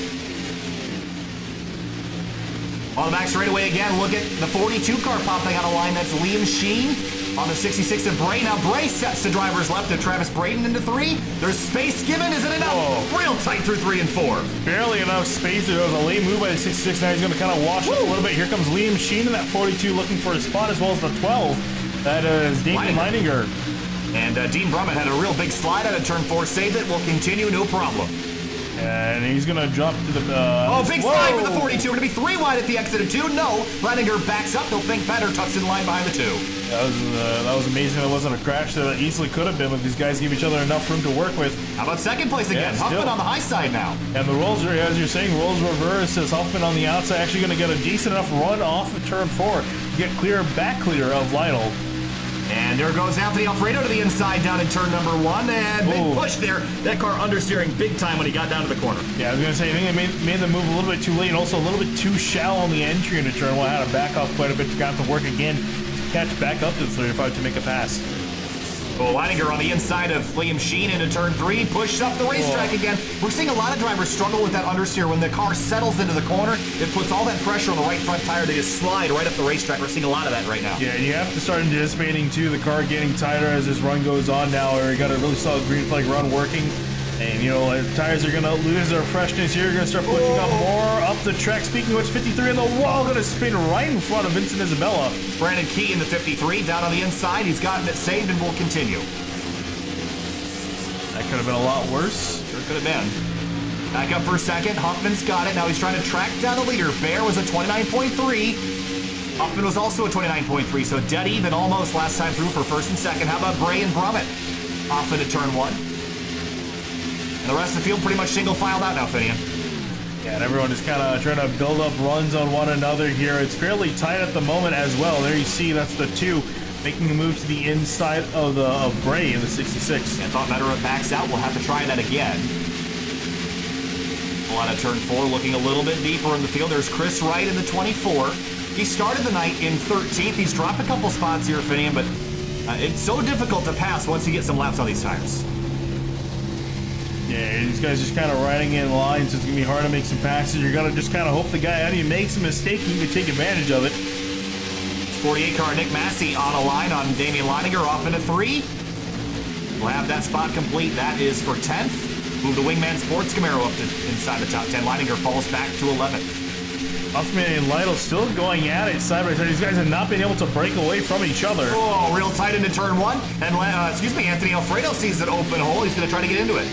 On the back straightaway again, look at the 42 car popping out of line. That's Liam Sheen on the 66 of Bray. Now Bray sets the driver's left of Travis Braden into 3. There's space given. Is it enough? Whoa. Real tight through 3 and 4. Barely enough space. There was a late move by the 66. Now he's going to kind of wash up a little bit. Here comes Liam Sheen in that 42 looking for a spot, as well as the 12. That is Damien Leininger. And Dean Brummett had a real big slide out of turn 4. Saved it. Will continue. No problem. And he's going to jump to the... big slide for the 42. Going to be 3 wide at the exit of 2. No. Leininger backs up. He'll think better. Tucks in line behind the 2. That was amazing. It wasn't a crash that easily could have been, but these guys give each other enough room to work with. How about second place again? Yeah, Huffman on the high side now. And the roles, as you're saying, roles reverse as Huffman on the outside actually going to get a decent enough run off of turn 4 to get back clear of Lytle. And there goes Anthony Alfredo to the inside down in turn number 1. And big push there. That car understeering big time when he got down to the corner. Yeah, I was going to say, I think they made the move a little bit too late and also a little bit too shallow on the entry into turn 1. Had to back off quite a bit to have to work again to catch back up to the 35 to make a pass. Oh, Leininger on the inside of Liam Sheen into turn 3, pushes up the racetrack again. We're seeing a lot of drivers struggle with that understeer. When the car settles into the corner, it puts all that pressure on the right front tire. They just slide right up the racetrack. We're seeing a lot of that right now. Yeah, and you have to start anticipating, too, the car getting tighter as this run goes on now. We got a really solid green flag run working. And, you know, the tires are going to lose their freshness here. Going to start pushing up more up the track. Speaking of which, 53 on the wall. Going to spin right in front of Vincent Isabella. Brandon Key in the 53, down on the inside. He's gotten it saved and will continue. That could have been a lot worse. Sure could have been. Back up for a second. Huffman's got it. Now he's trying to track down the leader. Bear was a 29.3. Huffman was also a 29.3, so dead even almost last time through for first and second. How about Bray and Brummett? Off into turn 1. And the rest of the field pretty much single filed out now, Finian. Yeah, and everyone is kind of trying to build up runs on one another here. It's fairly tight at the moment as well. There you see, that's the 2 making a move to the inside of Bray in the 66. And thought Meteor backs out. We'll have to try that again. Pull out of turn 4, looking a little bit deeper in the field. There's Chris Wright in the 24. He started the night in 13th. He's dropped a couple spots here, Finian, but it's so difficult to pass once you get some laps on these tires. Yeah, these guys just kind of riding in line, so it's going to be hard to make some passes. You're going to just kind of hope the guy out of you makes a mistake and you can take advantage of it. 48 car Nick Massey on a line on Damian Leininger off into 3. We'll have that spot complete. That is for 10th. Move the Wingman Sports Camaro up to inside the top 10. Leininger falls back to 11th. Huffman and Lytle still going at it side by side. These guys have not been able to break away from each other. Oh, real tight into turn 1. And, Anthony Alfredo sees an open hole. He's going to try to get into it.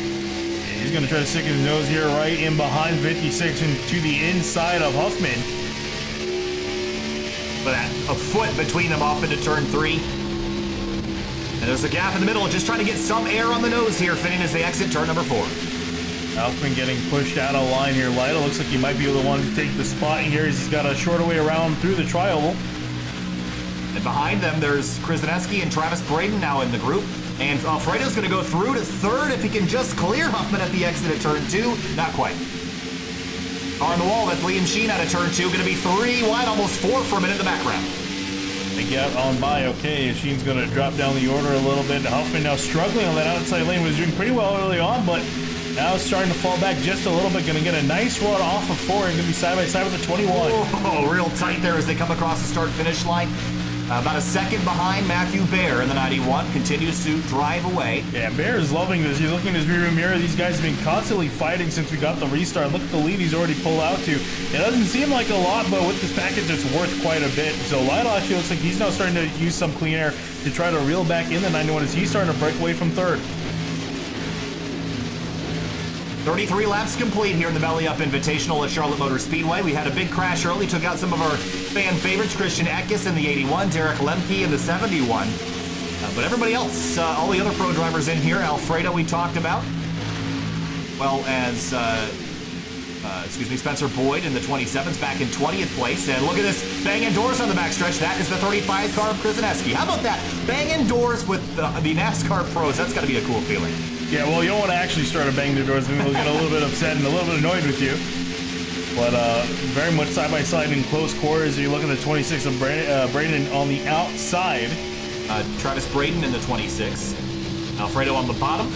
He's going to try to stick his nose here right in behind 56 and to the inside of Huffman. But a foot between them off into turn 3. And there's a gap in the middle. Just trying to get some air on the nose here, Finian, as they exit turn number 4. Huffman getting pushed out of line here. Lytle looks like he might be the one to take the spot here as he's got a shorter way around through the tri-oval. And behind them, there's Krzyzewski and Travis Braden now in the group. And Alfredo's going to go through to 3rd if he can just clear Huffman at the exit at turn 2. Not quite. On the wall, that's Liam Sheen out of turn 2. Going to be 3 wide, almost 4 for a minute in the background. They get on by okay. Sheen's going to drop down the order a little bit. Huffman now struggling on that outside lane. Was doing pretty well early on, but now starting to fall back just a little bit. Going to get a nice run off of 4 and going to be side by side with the 21. Oh, real tight there as they come across the start-finish line. About a second behind Matthew Bear in the 91. Continues to drive away. Yeah, Bear is loving this. He's looking in his rearview mirror. These guys have been constantly fighting since we got the restart. Look at the lead he's already pulled out to. It doesn't seem like a lot, but with this package, it's worth quite a bit. So Lytle actually looks like he's now starting to use some clean air to try to reel back in the 91 as he's starting to break away from 3rd. 33 laps complete here in the Belly Up Invitational at Charlotte Motor Speedway. We had a big crash early, took out some of our fan favorites, Christian Eckes in the 81, Derek Lemke in the 71. But everybody else, all the other pro drivers in here, Alfredo we talked about, well as, Spencer Boyd in the 27s back in 20th place. And look at this, banging doors on the backstretch. That is the 35 car of Krzyzewski. How about that? Banging doors with the NASCAR pros. That's got to be a cool feeling. Yeah, well, you don't want to actually start to bang their doors. They'll get a little bit upset and a little bit annoyed with you. But very much side-by-side in close quarters. You look at the 26 of Braden on the outside. Travis Braden in the 26. Alfredo on the bottom.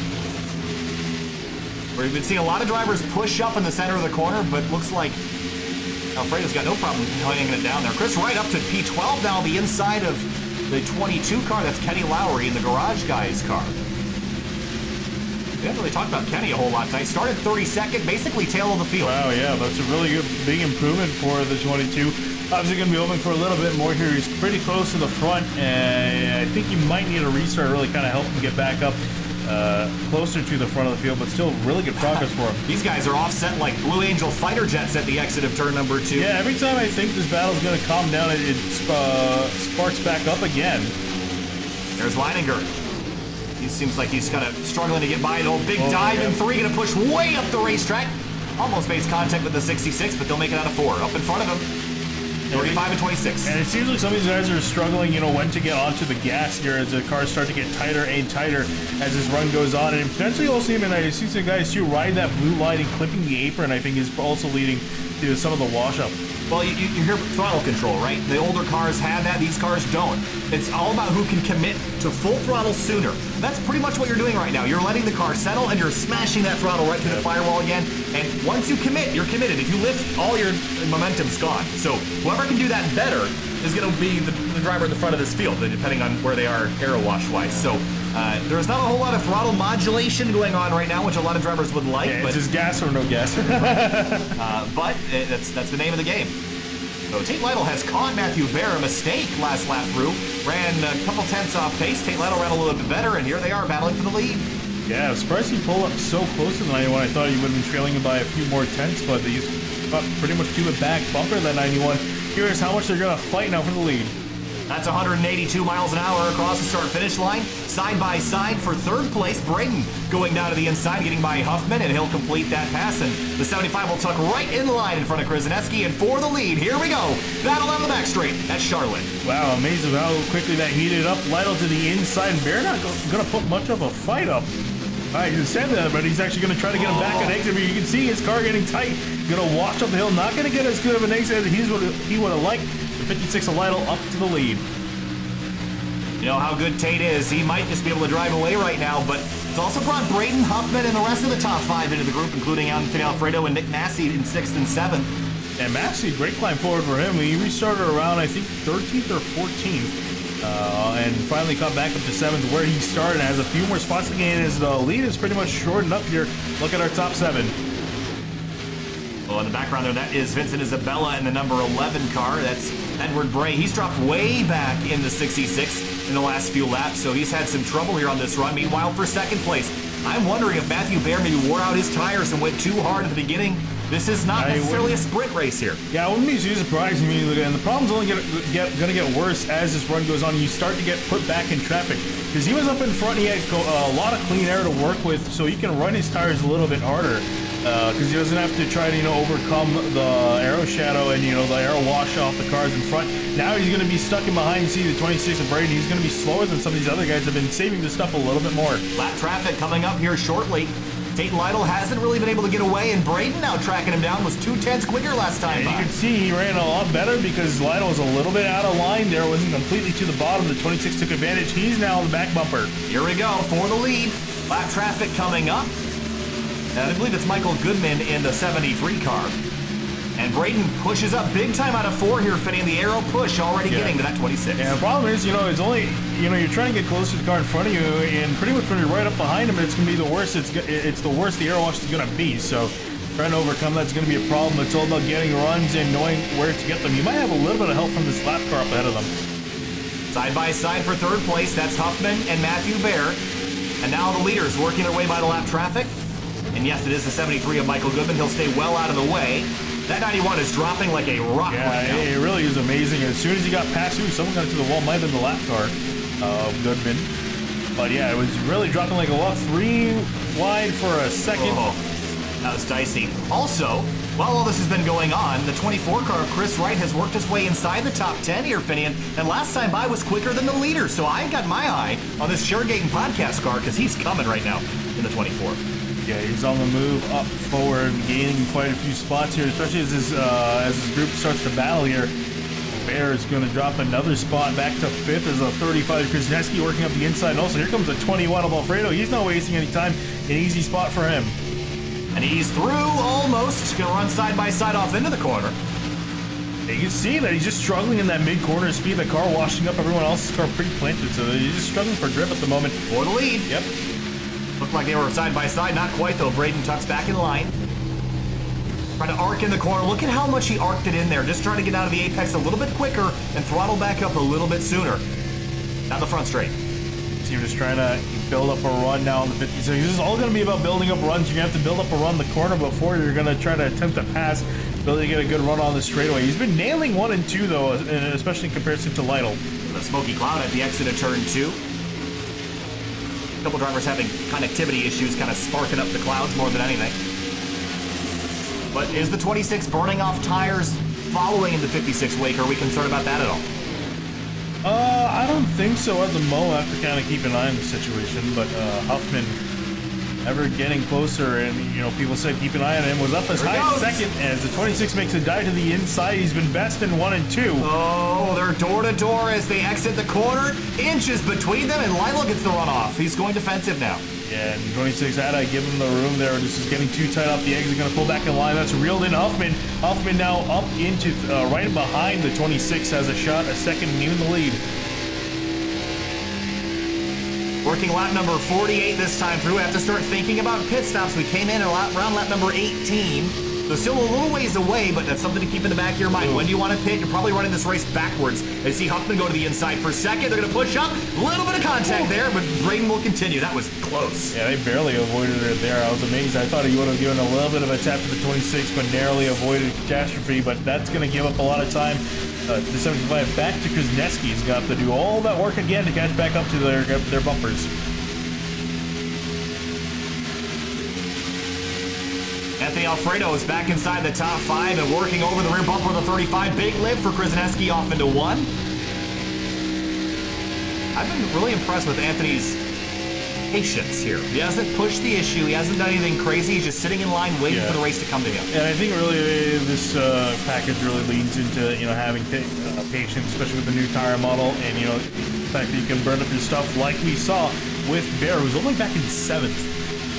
We've been seeing a lot of drivers push up in the center of the corner, but looks like Alfredo's got no problem hanging it down there. Chris Wright up to P12 now on the inside of the 22 car. That's Kenny Lowry in the Garage Guys car. We haven't really talked about Kenny a whole lot tonight. Started 32nd, basically tail of the field. Wow, yeah, that's a really good, big improvement for the 22. Obviously going to be open for a little bit more here. He's pretty close to the front, and I think he might need a restart to really kind of help him get back up closer to the front of the field, but still really good progress for him. These guys are offset like Blue Angel fighter jets at the exit of turn number 2. Yeah, every time I think this battle's going to calm down, it sparks back up again. There's Leininger. He seems like he's kind of struggling to get by. An old big dive in 3, going to push way up the racetrack. Almost makes contact with the 66, but they'll make it out of 4. Up in front of him, 35 and 26. And it seems like some of these guys are struggling, when to get onto the gas here as the cars start to get tighter and tighter as this run goes on. And potentially also even I see some guys too riding that blue line and clipping the apron, I think is also leading to some of the wash up. Well, you hear throttle control, right? The older cars have that. These cars don't. It's all about who can commit to full throttle sooner. That's pretty much what you're doing right now. You're letting the car settle, and you're smashing that throttle right through the firewall again. And once you commit, you're committed. If you lift, all your momentum's gone. So whoever can do that better is going to be the driver at the front of this field, depending on where they are aero wash-wise. So there's not a whole lot of throttle modulation going on right now, which a lot of drivers would like. Yeah, but it's just gas or no gas. but that's the name of the game. So Tate Lytle has caught Matthew Bear a mistake last lap through. Ran a couple tenths off pace. Tate Lytle ran a little bit better, and here they are battling for the lead. Yeah, I was surprised he pulled up so close to the 91. I thought he would have been trailing him by a few more tenths, but they got pretty much to the back bumper of that 91. Curious how much they're going to fight now for the lead. That's 182 miles an hour across the start-finish line. Side by side for third place, Braden going down to the inside, getting by Huffman, and he'll complete that pass. And the 75 will tuck right in line in front of Krasinski, and for the lead, here we go. Battle down the back straight at Charlotte. Wow, amazing how quickly that heated up. Lytle to the inside, and Bear not going to put much of a fight up. All right, he said that, but he's actually going to try to get him back on exit. You can see his car getting tight. Going to wash up the hill. Not going to get as good of an exit as he would have liked. The 56 of Lytle up to the lead. You know how good Tate is. He might just be able to drive away right now, but it's also brought Braden, Huffman, and the rest of the top 5 into the group, including Anthony Alfredo and Nick Massey in 6th and 7th. And Massey, great climb forward for him. He restarted around, I think, 13th or 14th. And finally got back up to 7th where he started. Has a few more spots to gain as the lead is pretty much shortened up here. Look at our top 7. Well, in the background there, that is Vincent Isabella in the number 11 car. That's Edward Bray. He's dropped way back in the 66 in the last few laps, so he's had some trouble here on this run. Meanwhile, for second place, I'm wondering if Matthew Bear maybe wore out his tires and went too hard at the beginning. This is not necessarily a sprint race here. Yeah, I wouldn't be too surprised. I mean, and the problem's only going to get worse as this run goes on. You start to get put back in traffic because he was up in front. He had a lot of clean air to work with, so he can run his tires a little bit harder because he doesn't have to try to overcome the aero shadow and the aero wash off the cars in front. Now he's going to be stuck in behind. You see the 26 of Braden. He's going to be slower than some of these other guys that have been saving this stuff a little bit more. Lap traffic coming up here shortly. Tate Lytle hasn't really been able to get away, and Braden now tracking him down, was 2 tenths quicker last time. You can see he ran a lot better because Lytle was a little bit out of line there, wasn't completely to the bottom. The 26 took advantage. He's now on the back bumper. Here we go for the lead. Lap traffic coming up. And I believe it's Michael Goodman in the 73 car. And Braden pushes up big time out of 4 here, fitting the aero push, already getting to that 26. Yeah, the problem is, it's only, you're trying to get close to the car in front of you, and pretty much when you're right up behind him, it's going to be the worst. It's the worst the aero wash is going to be. So trying to overcome that's going to be a problem. It's all about getting runs and knowing where to get them. You might have a little bit of help from this lap car up ahead of them. Side by side for third place, that's Huffman and Matthew Bear. And now the leaders working their way by the lap traffic. And yes, it is the 73 of Michael Goodman. He'll stay well out of the way. That 91 is dropping like a rock right now. It really is amazing. As soon as he got past you, someone got to the wall. Might have been the lap car of Goodman. But yeah, it was really dropping like a rock. 3 wide for a second. Oh, that was dicey. Also, while all this has been going on, the 24 car of Chris Wright has worked his way inside the top 10 here, Finian. And last time by was quicker than the leader. So I've got my eye on this Shergate and podcast car because he's coming right now in the 24. Yeah, he's on the move up forward, gaining quite a few spots here, especially as his group starts to battle here. Bear is going to drop another spot back to 5th as a 35. Krasinski working up the inside. And also, here comes a 21 of Alfredo. He's not wasting any time. An easy spot for him. And he's through almost. Going to run side by side off into the corner. You can see that he's just struggling in that mid-corner speed. The car washing up everyone else's car pretty planted, so he's just struggling for grip at the moment. For the lead. Yep. Looked like they were side by side. Not quite, though. Braden tucks back in line. Trying to arc in the corner. Look at how much he arced it in there. Just trying to get out of the apex a little bit quicker and throttle back up a little bit sooner. Down the front straight. So you're just trying to build up a run now on the 56. This is all going to be about building up runs. You're going to have to build up a run the corner before you're going to try to attempt to pass. Really get a good run on the straightaway. He's been nailing 1 and 2, though, especially in comparison to Lytle. The smoky cloud at the exit of turn 2. A couple drivers having connectivity issues, kind of sparking up the clouds more than anything. But is the 26 burning off tires following in the 56 wake? Are we concerned about that at all? I don't think so at the moment. I have to kind of keep an eye on the situation, but Huffman ever getting closer, and you know, people said keep an eye on him. Was up as high as second as the 26 makes a dive to the inside. He's been best in 1 and 2. Oh, they're door to door as they exit the corner. Inches between them, and Lionel gets the runoff. He's going defensive now. Yeah, and 26 had to give him the room there. This is getting too tight off the exit. Going to pull back in line. That's reeled in Huffman. Huffman now up into right behind the 26. Has a shot, a second, and even the lead. Working lap number 48 this time through. We have to start thinking about pit stops. We came in around lap number 18. So still a little ways away, but that's something to keep in the back of your mind. When do you want to pit? You're probably running this race backwards. They see Huffman go to the inside for second. They're going to push up. A little bit of contact there, but Braden will continue. That was close. Yeah, they barely avoided it there. I was amazed. I thought he would have given a little bit of a tap to the 26, but narrowly avoided catastrophe. But that's going to give up a lot of time. The 75 back to Kuznetsky. He's got to do all that work again to catch back up to their bumpers. Anthony Alfredo is back inside the top 5 and working over the rear bumper of the 35. Big lift for Kuznetsky off into 1. I've been really impressed with Anthony's patience here. He hasn't pushed the issue. He hasn't done anything crazy. He's just sitting in line waiting for the race to come to him. And I think really this package really leans into having patience, especially with the new tire model, and the fact that you can burn up your stuff like we saw with Bear, who's only back in 7th.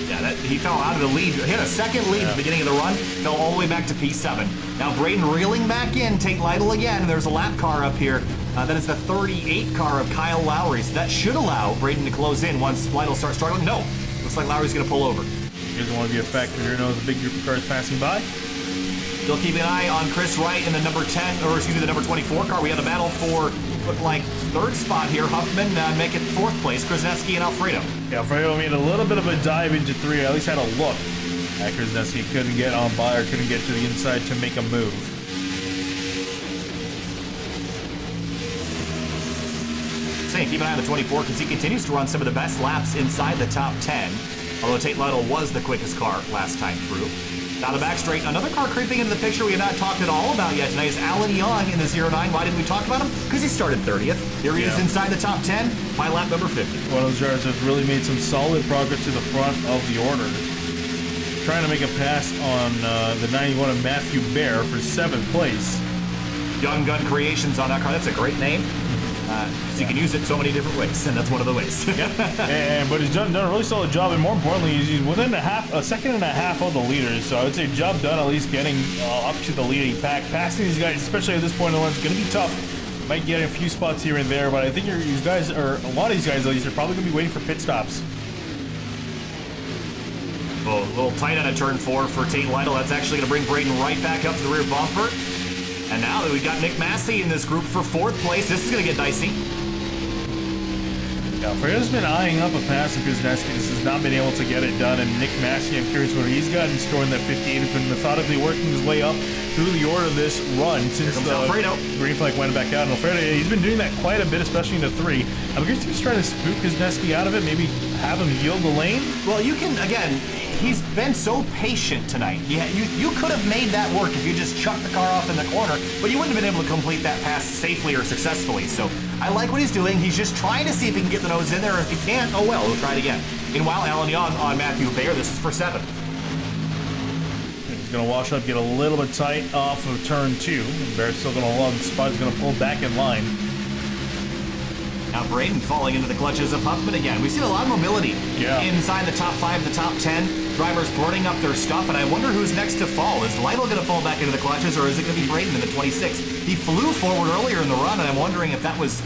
Yeah, he fell out of the lead. He had a second lead at the beginning of the run, fell all the way back to P7. Now Braden reeling back in, Tate Lytle again, and there's a lap car up here. That is the 38 car of Kyle Lowry, so that should allow Braden to close in once Lytle starts struggling. No, looks like Lowry's going to pull over. He doesn't want to be a factor here. Knows a big group of cars passing by. Still keeping an eye on Chris Wright in the number 24 car. We had a battle for, looked like, 3rd spot here. Huffman make it 4th place. Kuznetsky and Alfredo. Yeah, Alfredo made a little bit of a dive into 3. At least had a look. Kuznetsky couldn't get on by or couldn't get to the inside to make a move. Saying keep an eye on the 24 because he continues to run some of the best laps inside the top 10. Although Tate Lytle was the quickest car last time through. Down the back straight, another car creeping into the picture we have not talked at all about yet tonight is Alan Young in the 09. Why didn't we talk about him? Because he started 30th. Here he is inside the top 10 by lap number 50. One of those drivers that's really made some solid progress to the front of the order. Trying to make a pass on the 91 of Matthew Bear for 7th place. Young Gun Creations on that car. That's a great name. So you can use it so many different ways, and that's one of the ways. But he's done a really solid job, and more importantly, he's within a second and a half of the leaders. So I would say job done, at least getting up to the leading pack. Passing these guys, especially at this point in the run, is going to be tough. Might get a few spots here and there, but I think these guys, or a lot of these guys at least, are probably going to be waiting for pit stops. Oh, a little tight on a turn 4 for Tate Lytle. That's actually going to bring Braden right back up to the rear bumper. And now that we've got Nick Massey in this group for 4th place, this is going to get dicey. Yeah, Alfredo's been eyeing up a pass of Kuznetsky. This has not been able to get it done. And Nick Massey, I'm curious what he's got in store in that 58. He's been methodically working his way up through the order of this run since the green flag went back out. And Alfredo, he's been doing that quite a bit, especially in the 3. I'm curious if he's trying to spook Kuznetsky out of it, maybe have him yield the lane. Well, you can, again, he's been so patient tonight. You could have made that work if you just chucked the car off in the corner, but you wouldn't have been able to complete that pass safely or successfully. So I like what he's doing. He's just trying to see if he can get the nose in there. If he can't, oh well, we'll try it again. Meanwhile, Alan Young on Matthew Bayer. This is for 7th. He's going to wash up, get a little bit tight off of turn 2. And Bear's still going to lug the spot. He's going to pull back in line. Now Braden falling into the clutches of Huffman again. We've seen a lot of mobility inside the top 5, the top 10. Drivers burning up their stuff, and I wonder who's next to fall. Is Lytle going to fall back into the clutches, or is it going to be Braden in the 26? He flew forward earlier in the run, and I'm wondering if that was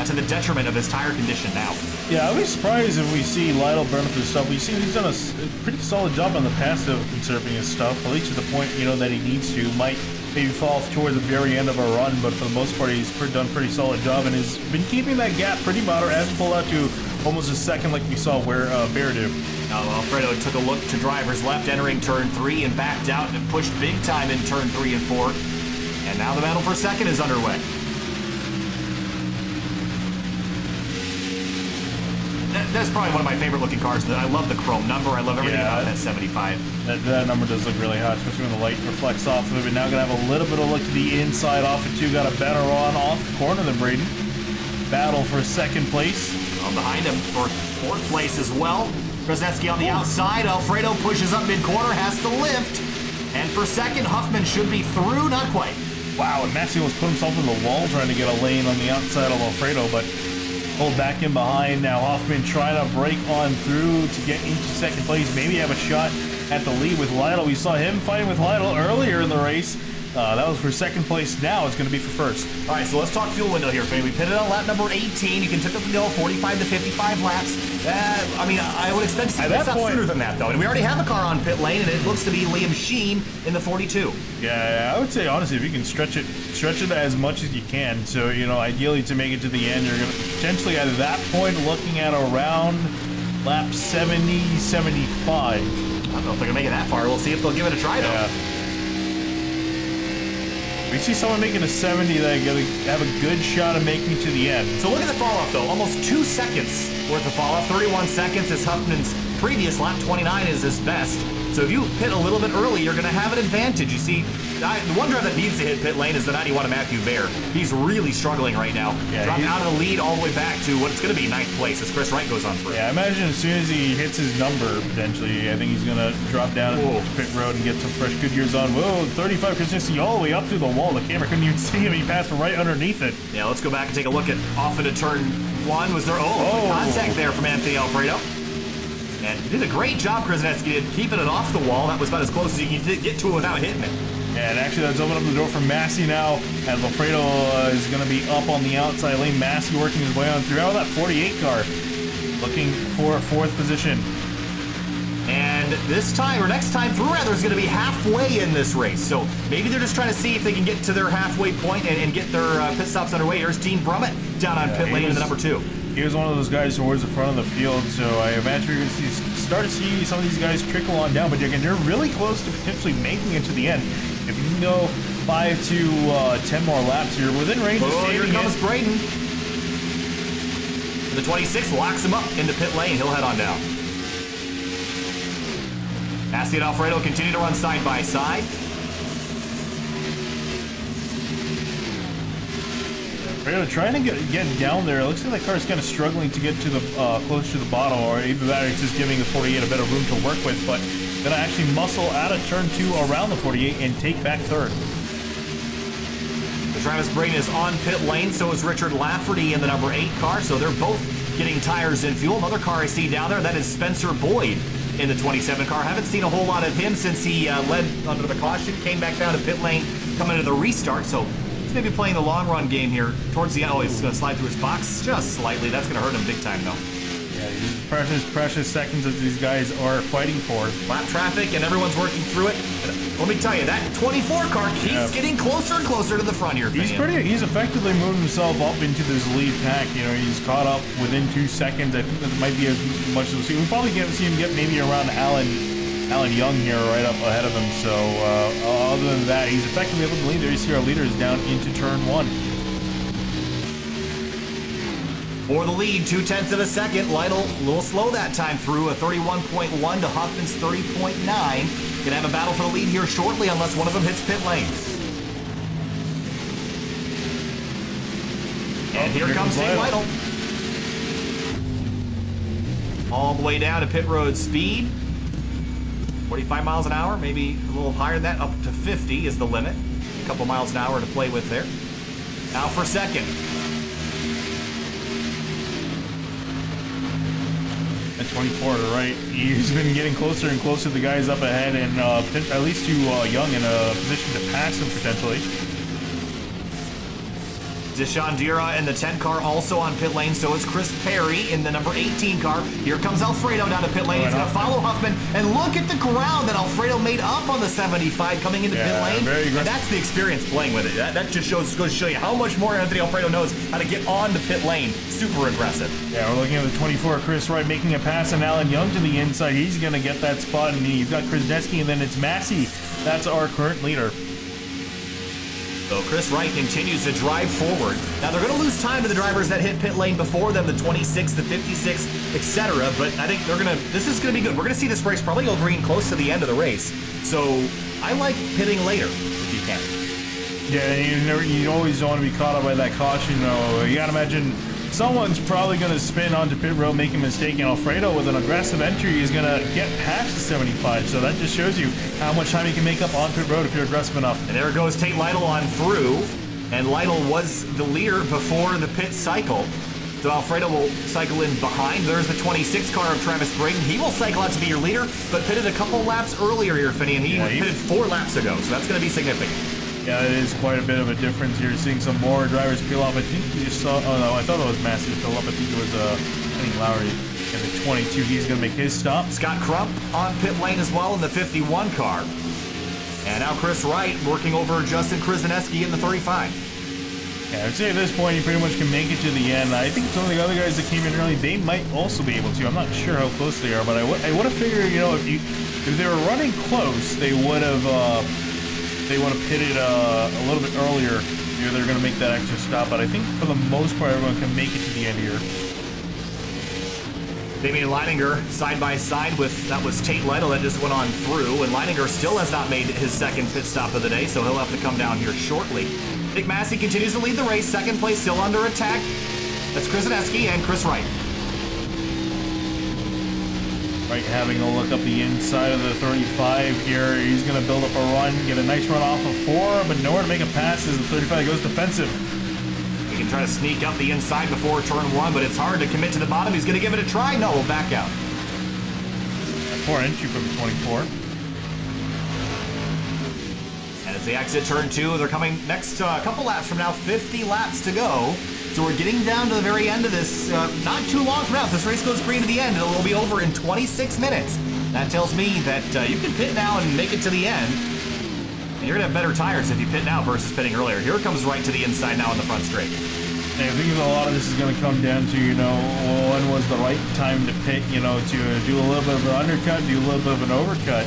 to the detriment of his tire condition now. Yeah, I'd be surprised if we see Lytle burn up his stuff. We've seen he's done a pretty solid job on the passive conserving his stuff, at least to the point, that he needs to. Might maybe fall towards the very end of a run, but for the most part, he's done a pretty solid job and has been keeping that gap pretty moderate, as pulled out to almost a second like we saw where Bear did. Now Alfredo took a look to driver's left entering turn 3 and backed out and pushed big time in turn 3 and 4. And now the battle for 2nd is underway. That's probably one of my favorite looking cars. I love the chrome number. I love everything about that 75. That number does look really hot, especially when the light reflects off of it. Now going to have a little bit of look to the inside off it too. Got a better run off the corner than Braden. Battle for 2nd place. Behind him for fourth place as well. Krasnetsky on the outside. Alfredo pushes up mid-corner, has to lift. And for second, Huffman should be through, not quite. Wow, and Massey almost put himself in the wall trying to get a lane on the outside of Alfredo, but pulled back in behind. Now Huffman trying to break on through to get into second place, maybe have a shot at the lead with Lytle. We saw him fighting with Lytle earlier in the race. That was for second place. Now it's going to be for first. All right, so let's talk fuel window here, Faye. We pitted on lap number 18. You can typically go 45 to 55 laps. I mean, I would expect to see this up sooner than that, though. And we already have a car on pit lane, and it looks to be Liam Sheen in the 42. Yeah, I would say, honestly, if you can stretch it as much as you can. So, you know, ideally to make it to the end, you're going to potentially at that point looking at around lap 70, 75. I don't know if they're going to make it that far. We'll see if they'll give it a try, though. Yeah. We see someone making a 70 that have a good shot of making to the end. So look at the fall-off, though. Almost 2 seconds worth of fall-off. 31 seconds is Huffman's previous lap. 29 is his best. So if you pit a little bit early, you're going to have an advantage. You see, the one driver that needs to hit pit lane is the 91 of Matthew Baer. He's really struggling right now. Yeah, dropping out of the lead all the way back to what's going to be 9th place as Chris Wright goes on through. Yeah, I imagine as soon as he hits his number, potentially, I think he's going to drop down into pit road and get some fresh Goodyears on. Whoa, 35 Krasnetsky all the way up through the wall. The camera couldn't even see him. He passed right underneath it. Yeah, let's go back and take a look at off into turn 1. Was there contact there from Anthony Alfredo? And he did a great job, Krasnetsky, keeping it off the wall. That was about as close as you can get to it without hitting it. Yeah, and actually that's opened up the door for Massey now, as Alfredo is going to be up on the outside lane. Massey working his way on through. How about that 48 car? Looking for a 4th position. And this time, or next time through, rather, is going to be halfway in this race. So maybe they're just trying to see if they can get to their halfway point and get their pit stops underway. Here's Dean Brummett down on pit lane in the number 2. He was one of those guys towards the front of the field, so I imagine you're going to start to see some of these guys trickle on down, but again, they're really close to potentially making it to the end. If you can go 5 to 10 more laps, you're within range of saving it. Here comes Braden. The 26 locks him up into pit lane. He'll head on down. Massey and Alfredo continue to run side by side. Alfredo trying to get down there. It looks like that car's kind of struggling to get to the close to the bottom, or either that or it's just giving the 48 a bit of room to work with, but gonna actually muscle out of turn 2 around the 48 and take back 3rd. Travis Braden is on pit lane, so is Richard Lafferty in the number 8 car, so they're both getting tires and fuel. Another car I see down there, that is Spencer Boyd in the 27 car. Haven't seen a whole lot of him since he led under the caution, came back down to pit lane, coming into the restart, so he's maybe playing the long run game here towards the end. Oh, he's going to slide through his box just slightly. That's going to hurt him big time, though. Yeah, precious seconds that these guys are fighting for. Lap traffic, and everyone's working through it. Let me tell you, that 24 car keeps getting closer and closer to the front here. He's effectively moved himself up into this lead pack. You know, he's caught up within 2 seconds. I think that might be as much as we'll see. We'll probably see him get maybe around Alan Young here right up ahead of him. So other than that, he's effectively able to lead there. You see our leaders down into turn 1. For the lead, 0.2 of a second. Lytle a little slow that time through, a 31.1 to Huffman's 30.9. Gonna have a battle for the lead here shortly unless one of them hits pit lane. And here comes Dave Lytle. All the way down to pit road speed. 45 miles an hour, maybe a little higher than that, up to 50 is the limit. A couple miles an hour to play with there. Now for second. At 24 to the right, he's been getting closer and closer to the guys up ahead, and at least to Young in a position to pass him potentially. Deshaun Dira in the 10 car also on pit lane, so is Chris Perry in the number 18 car. Here comes Alfredo down to pit lane. He's going to follow Huffman, and look at the ground that Alfredo made up on the 75 coming into pit lane. And that's the experience playing with it. That just goes to show you how much more Anthony Alfredo knows how to get on the pit lane. Super aggressive. Yeah, we're looking at the 24, Chris Wright making a pass, and Alan Young to the inside. He's going to get that spot, and he's got Krasnetsky, and then it's Massey. That's our current leader. So Chris Wright continues to drive forward. Now they're going to lose time to the drivers that hit pit lane before them, the 26, the 56, etc. But I think this is going to be good. We're going to see this race probably go green close to the end of the race. So I like pitting later if you can. Yeah, you always don't want to be caught up by that caution, though. You got to imagine someone's probably going to spin onto pit road, make a mistake, and Alfredo with an aggressive entry is going to get past the 75. So that just shows you how much time you can make up on pit road if you're aggressive enough. And there goes Tate Lytle on through. And Lytle was the leader before the pit cycle. So Alfredo will cycle in behind. There's the 26 car of Travis Braden. He will cycle out to be your leader, but pitted a couple laps earlier here, Finney, and he pitted 4 laps ago, so that's going to be significant. Yeah, it is quite a bit of a difference here. Seeing some more drivers peel off. I think we just saw, oh no, I thought it was Massey to fill up. I think it was Kenny Lowry in the 22. He's going to make his stop. Scott Crump on pit lane as well in the 51 car. And now Chris Wright working over Justin Krzyzewski in the 35. Yeah, I'd say at this point you pretty much can make it to the end. I think some of the other guys that came in early, they might also be able to. I'm not sure how close they are, but I would have figured, you know, if they were running close, they would have pitted a little bit earlier. You know, they're going to make that extra stop, but I think for the most part everyone can make it to the end here. Damian Leininger side by side with, that was Tate Lytle that just went on through, and Leininger still has not made his second pit stop of the day, so he'll have to come down here shortly. Nick Massey continues to lead the race. Second place still under attack. That's Krzyzewski and Chris Wright. Wright having a look up the inside of the 35 here. He's going to build up a run, get a nice run off of 4, but nowhere to make a pass as the 35 goes defensive. He can try to sneak up the inside before turn 1, but it's hard to commit to the bottom. He's going to give it a try. No, we'll back out. Poor entry from the 24. And as they exit turn 2, they're coming next couple laps from now, 50 laps to go. So we're getting down to the very end of this, not too long from now. If this race goes green to the end, it will be over in 26 minutes. That tells me that you can pit now and make it to the end. And you're going to have better tires if you pit now versus pitting earlier. Here it comes right to the inside now on the front straight. I think a lot of this is going to come down to, you know, when was the right time to pit, you know, to do a little bit of an undercut, do a little bit of an overcut.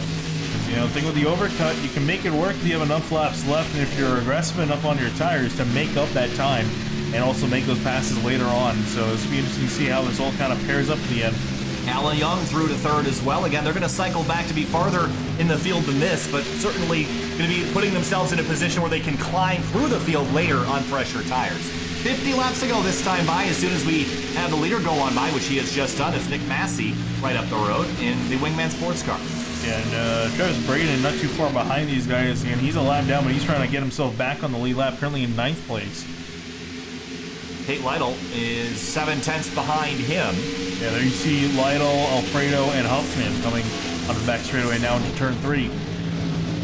You know, the thing with the overcut, you can make it work if you have enough laps left, and if you're aggressive enough on your tires to make up that time and also make those passes later on. So this will be interesting to see how this all kind of pairs up in the end. Alan Young through to third as well. Again, they're going to cycle back to be farther in the field than this, but certainly going to be putting themselves in a position where they can climb through the field later on fresher tires. 50 laps to go this time by. As soon as we have the leader go on by, which he has just done, it's Nick Massey right up the road in the Wingman sports car. And Travis Braden not too far behind these guys, and he's a lap down, but he's trying to get himself back on the lead lap, currently in 9th place. Tate Lytle is 7/10 behind him. Yeah, there you see Lytle, Alfredo, and Huffman coming on the back straightaway now into turn 3.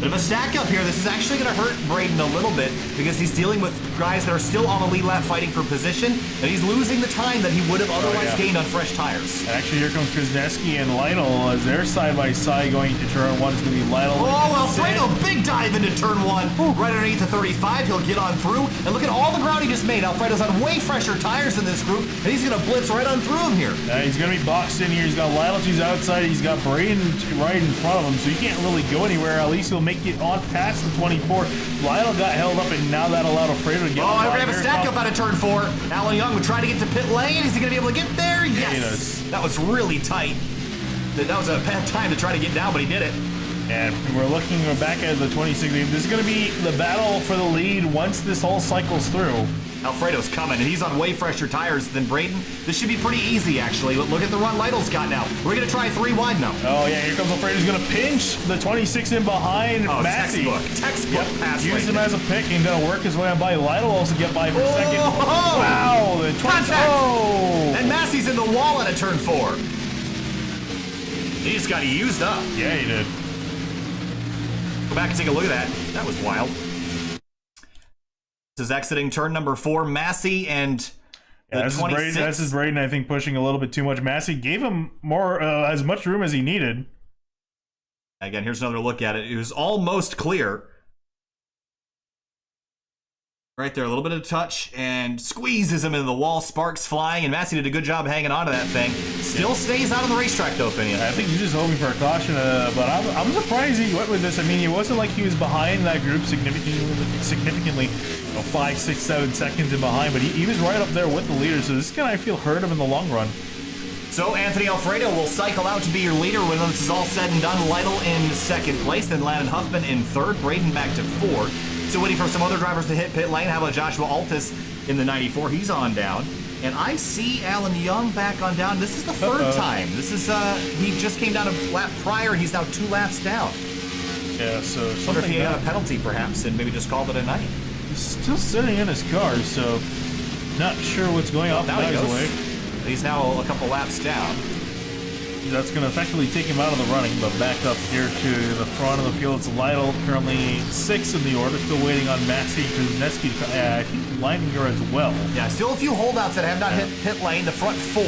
Bit of a stack up here. This is actually going to hurt Braden a little bit because he's dealing with guys that are still on the lead lap fighting for position, and he's losing the time that he would have otherwise gained on fresh tires. And actually, here comes Krzyzewski and Lytle as they're side by side going into turn 1. It's going to be Lytle. Oh, Alfredo, big dive into turn 1. Right underneath the 35. He'll get on through. And look at all the ground he just made. Alfredo's on way fresher tires in this group, and he's going to blitz right on through him here. He's going to be boxed in here. He's got Lytle to his outside. He's got Braden right in front of him, so he can't really go anywhere. At least he'll make it on past the 24. Lytle got held up, and now that allowed Alfredo to get on. Oh, we're going to have a stack up out of turn 4. Alan Young would try to get to pit lane. Is he going to be able to get there? Yes. That was really tight. That was a bad time to try to get down, but he did it. And we're looking back at the 26. This is going to be the battle for the lead once this all cycles through. Alfredo's coming, and he's on way fresher tires than Braden. This should be pretty easy, actually. But look at the run Lytle's got now. We're going to try 3 wide now. Oh, yeah, here comes Alfredo. He's going to pinch the 26 in behind Massey. Textbook pass. Use him as a pick, and going to work his way on by. Lytle also get by for second. Oh, wow, the 20. Oh! And Massey's in the wall out of turn 4. He just got used up. Yeah, he did. Go back and take a look at that. That was wild. This is exiting turn number 4. Massey and the 26. This is Braden, I think, pushing a little bit too much. Massey gave him more, as much room as he needed. Again, here's another look at it. It was almost clear. Right there, a little bit of touch, and squeezes him into the wall, sparks flying, and Massey did a good job hanging on to that thing. Still stays out of the racetrack, though, Finian. I think he's just hoping for a caution, but I'm surprised he went with this. I mean, it wasn't like he was behind that group significantly, 5, 6, 7 seconds in behind, but he was right up there with the leader, so this is going to, I feel, hurt him in the long run. So Anthony Alfredo will cycle out to be your leader when this is all said and done. Lytle in second place, then Landon Huffman in third, Braden back to 4th. So waiting for some other drivers to hit pit lane. How about Joshua Altus in the 94? He's on down. And I see Alan Young back on down. This is the third time. This is, he just came down a lap prior, and he's now 2 laps down. Yeah, so I wonder if something he had a penalty, perhaps, and maybe just called it a night. he's still sitting in his car, so not sure what's going on. Now he goes. He's now a couple laps down. That's going to effectively take him out of the running, but back up here to the front of the field. It's Lytle, currently 6th in the order, still waiting on Massey, Kuznetsky, I think Leininger as well. Yeah, still a few holdouts that have not hit pit lane. The front 4,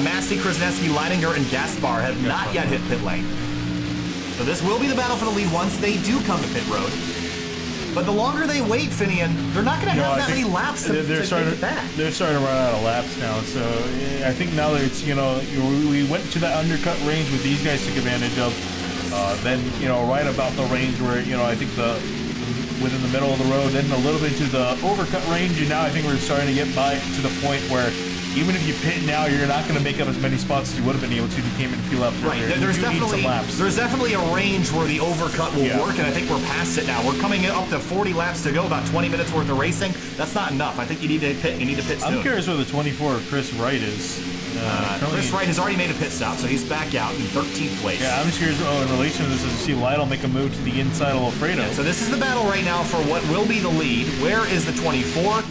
Massey, Kuznetsky, Leininger, and Gaspar have not yet hit pit lane. So this will be the battle for the lead once they do come to pit road. But the longer they wait, Finian, they're not going to have that many laps to they're starting, get back. They're starting to run out of laps now. So I think now that it's, we went to that undercut range with these guys took advantage of. Then, right about the range where, I think within the middle of the road, then a little bit to the overcut range. And now I think we're starting to get by to the point where even if you pit now, you're not going to make up as many spots as you would have been able to if you came in a few laps earlier. Right, there's definitely a range where the overcut will work, and I think we're past it now. We're coming up to 40 laps to go, about 20 minutes worth of racing. That's not enough. I think you need to pit. You need to pit soon. I'm curious where the 24 Chris Wright is. Chris Wright has already made a pit stop, so he's back out in 13th place. Yeah, I'm just curious in relation to this as you see Lytle make a move to the inside of Alfredo. Yeah, so this is the battle right now for what will be the lead. Where is the 24?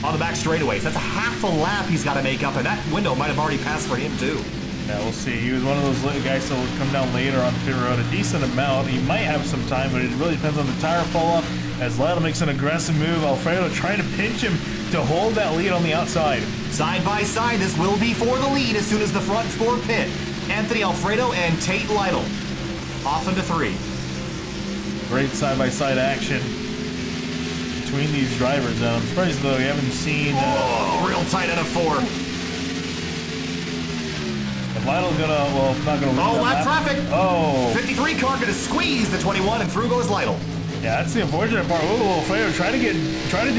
On the back straightaways. That's a half a lap he's got to make up, and that window might have already passed for him too. Yeah, we'll see. He was one of those guys that would come down later on the pit road, a decent amount. He might have some time, but it really depends on the tire fall off. As Lytle makes an aggressive move, Alfredo trying to pinch him to hold that lead on the outside. Side by side, this will be for the lead as soon as the front 4 pit. Anthony Alfredo and Tate Lytle off into 3. Great side-by-side action between these drivers, and I'm surprised though we haven't seen. Real tight out of 4. If Lytle's not gonna. Oh, lap traffic. Oh. 53 car gonna squeeze the 21, and through goes Lytle. Yeah, that's the unfortunate part. Alfredo tried to do